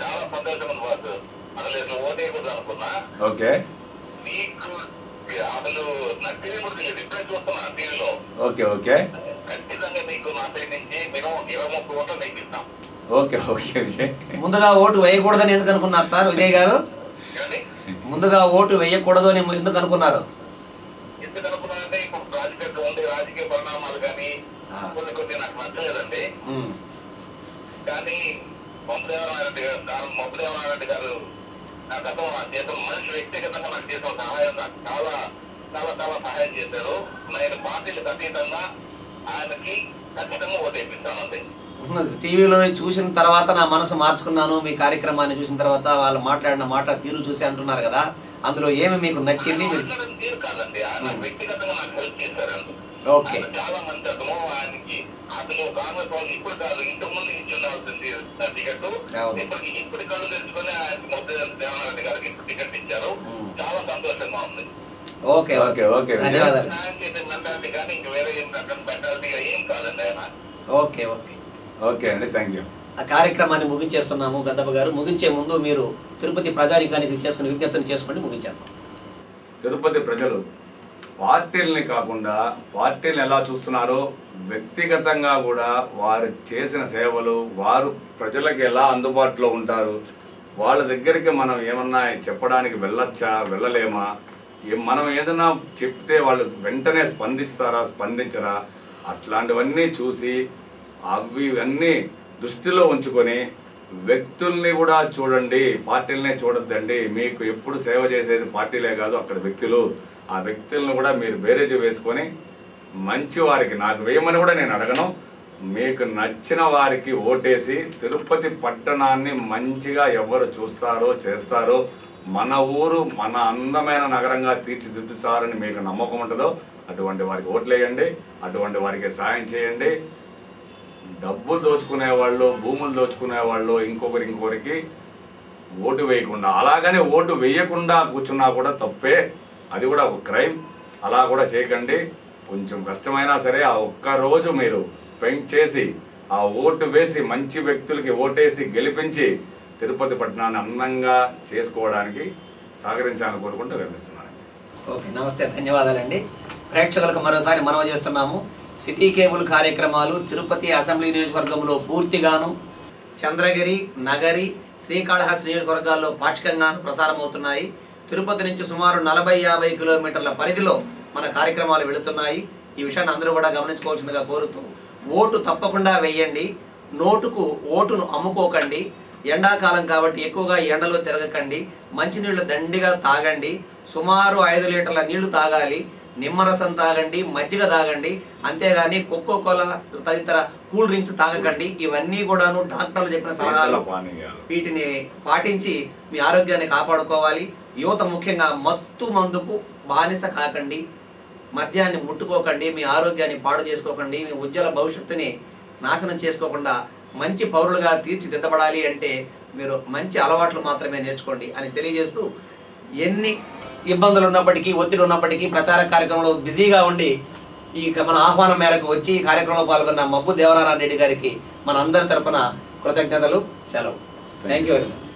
S3: చాలా సంతోషం ఉంది. అసలు ఓటేయకూడదు అనుకున్నా.
S2: ఓకే.
S3: మీకు అసలు నాకు తెలియకూడదు, ఇప్పుడే చూస్తున్నా టీవీలో.
S2: Okay okay.
S3: ఖచ్చితంగా మీకు నా సైడ్ నుంచి మేము 20-30 ఓట్లు నెగ్గిస్తాం.
S2: Okay okay Vijay.
S1: ముందుగా ఓటు వేయకూడదని ఎందుకు అనుకున్నారు సార్ విజయ్ గారు? ముందుగా ఓటు వేయకూడదు అని ఎందుకు అనుకున్నారు?
S3: ఎందుకు అనుకున్నారంటే ఇప్పుడు రాజకీయ పరిణామాలు కానీ కొన్ని నాకు నచ్చలేదండి. కానీ మబ్బుదేవనారెడ్డి గారు నా గతం నా చేసిన మనిషి వ్యక్తిగతంగా నాకు చేసిన సహాయం నాకు చాలా చాలా చాలా సహాయం చేశారు. నేను పార్టీలకు అతీతంగా ఆయనకి ఖచ్చితంగా ఓటేపిస్తానండి.
S1: టీవీలో చూసిన తర్వాత నా మనసు మార్చుకున్నాను, మీ కార్యక్రమాన్ని చూసిన తర్వాత వాళ్ళు మాట్లాడిన మాట తీరు చూసి అంటున్నారు కదా, అందులో ఏమి మీకు నచ్చింది?
S3: తీరు కాదండి, ఆయన వ్యక్తిగతంగా నాకు హెల్ప్ చేశారు.
S1: ఓకే.
S3: చాలా మంది అతను ఆయనకి అతను కాంగ్రెస్ వాళ్ళు ఇప్పుడు కాదు, ఇంతకు ముందు ఇచ్చి ఉండాల్సింది టికెట్. ఇప్పుడు కళ్ళు తెచ్చుకొని ఆయనకి దేవనారెడ్డి గారికి ఇప్పుడు టికెట్ ఇచ్చారు. చాలా సంతోషంగా ఉంది.
S1: ఓకే ఓకే ఓకే, ధన్యవాదాలు.
S3: న్యాయం చేసే మెంటాలిటీ కానీ ఇంక వేరే ఏం మెంటాలిటీ ఏం కాదండి ఆయన.
S1: ఓకే ఓకే
S2: ఓకే అండి, థ్యాంక్ యూ.
S1: ఆ కార్యక్రమాన్ని ముగించేస్తున్నాము. పెద్దప్ప గారు, ముగించే ముందు మీరు తిరుపతి ప్రజానికానికి చేసుకుని విజ్ఞప్తిని చేసుకోండి, ముగించారు.
S2: తిరుపతి ప్రజలు పార్టీలని కాకుండా పార్టీలను ఎలా చూస్తున్నారో వ్యక్తిగతంగా కూడా వారు చేసిన సేవలు, వారు ప్రజలకు ఎలా అందుబాటులో ఉంటారు, వాళ్ళ దగ్గరికి మనం ఏమన్నా చెప్పడానికి వెళ్ళొచ్చా, వెళ్ళలేమా, మనం ఏదైనా చెప్తే వాళ్ళు వెంటనే స్పందించరా, అట్లాంటివన్నీ చూసి అన్నీ దృష్టిలో ఉంచుకొని వ్యక్తుల్ని కూడా చూడండి, పార్టీలనే చూడొద్దండి. మీకు ఎప్పుడు సేవ చేసేది పార్టీలే కాదు, అక్కడ వ్యక్తులు. ఆ వ్యక్తులను కూడా మీరు బేరేజ్ వేసుకొని మంచి వారికి, నాకు వేయమని కూడా నేను అడగను, మీకు నచ్చిన వారికి ఓటేసి తిరుపతి పట్టణాన్ని మంచిగా ఎవరు చూస్తారో చేస్తారో, మన ఊరు మన అందమైన నగరంగా తీర్చిదిద్దుతారని మీకు నమ్మకం ఉంటుందో అటువంటి వారికి ఓట్లేయండి, అటువంటి వారికి సాయం చేయండి. డబ్బులు దోచుకునే వాళ్ళు, భూములు దోచుకునే వాళ్ళు ఇంకొకరికి ఓటు వేయకుండా, అలాగనే ఓటు వేయకుండా కూర్చున్నా కూడా తప్పే, అది కూడా ఒక క్రైమ్. అలా కూడా చేయకండి. కొంచెం కష్టమైనా సరే ఆ ఒక్కరోజు మీరు స్పెండ్ చేసి ఆ ఓటు వేసి మంచి వ్యక్తులకి ఓటేసి గెలిపించి తిరుపతి పట్టణాన్ని అందంగా చేసుకోవడానికి సహకరించాలని కోరుకుంటూ వినిపిస్తున్నాను.
S1: ఓకే, నమస్తే, ధన్యవాదాలండి. ప్రేక్షకులకు మరోసారి మనవి చేస్తున్నాము, సిటీ కేబుల్ కార్యక్రమాలు తిరుపతి అసెంబ్లీ నియోజకవర్గంలో పూర్తిగాను చంద్రగిరి, నగరి, శ్రీకాళహస్తి నియోజకవర్గాల్లో పాక్షికంగా ప్రసారం అవుతున్నాయి. తిరుపతి నుంచి సుమారు 40-50 కిలోమీటర్ల పరిధిలో మన కార్యక్రమాలు వెళుతున్నాయి. ఈ విషయాన్ని అందరూ కూడా గమనించుకోవాల్సిందిగా కోరుతూ, ఓటు తప్పకుండా వేయండి. నోటుకు ఓటును అమ్ముకోకండి. ఎండాకాలం కాబట్టి ఎక్కువగా ఎండలో తిరగకండి. మంచినీళ్ళు దండిగా తాగండి. సుమారు 5 లీటర్ల నీళ్లు తాగాలి. నిమ్మరసం తాగండి, మజ్జిగ తాగండి. అంతేగాని కోకోకోలా తదితర కూల్ డ్రింక్స్ తాగకండి. ఇవన్నీ కూడాను డాక్టర్లు చెప్పిన సలహాలు. వీటిని పాటించి మీ ఆరోగ్యాన్ని కాపాడుకోవాలి. యువత ముఖ్యంగా మత్తు మందుకు బానిస కాకండి. మద్యాన్ని ముట్టుకోకండి. మీ ఆరోగ్యాన్ని పాడు చేసుకోకండి. మీ ఉజ్వల భవిష్యత్తుని నాశనం చేసుకోకుండా మంచి పౌరులుగా తీర్చిదిద్దబడాలి అంటే మీరు మంచి అలవాట్లు మాత్రమే నేర్చుకోండి అని తెలియజేస్తూ, ఎన్ని ఇబ్బందులు ఉన్నప్పటికీ, ఒత్తిడి ఉన్నప్పటికీ ప్రచార కార్యక్రమంలో బిజీగా ఉండి ఈ మన ఆహ్వానం మేరకు వచ్చి ఈ కార్యక్రమంలో పాల్గొన్న మబ్బు దేవనారాయణ రెడ్డి గారికి మన అందరి తరపున కృతజ్ఞతలు. సెలవు. Thank you very much.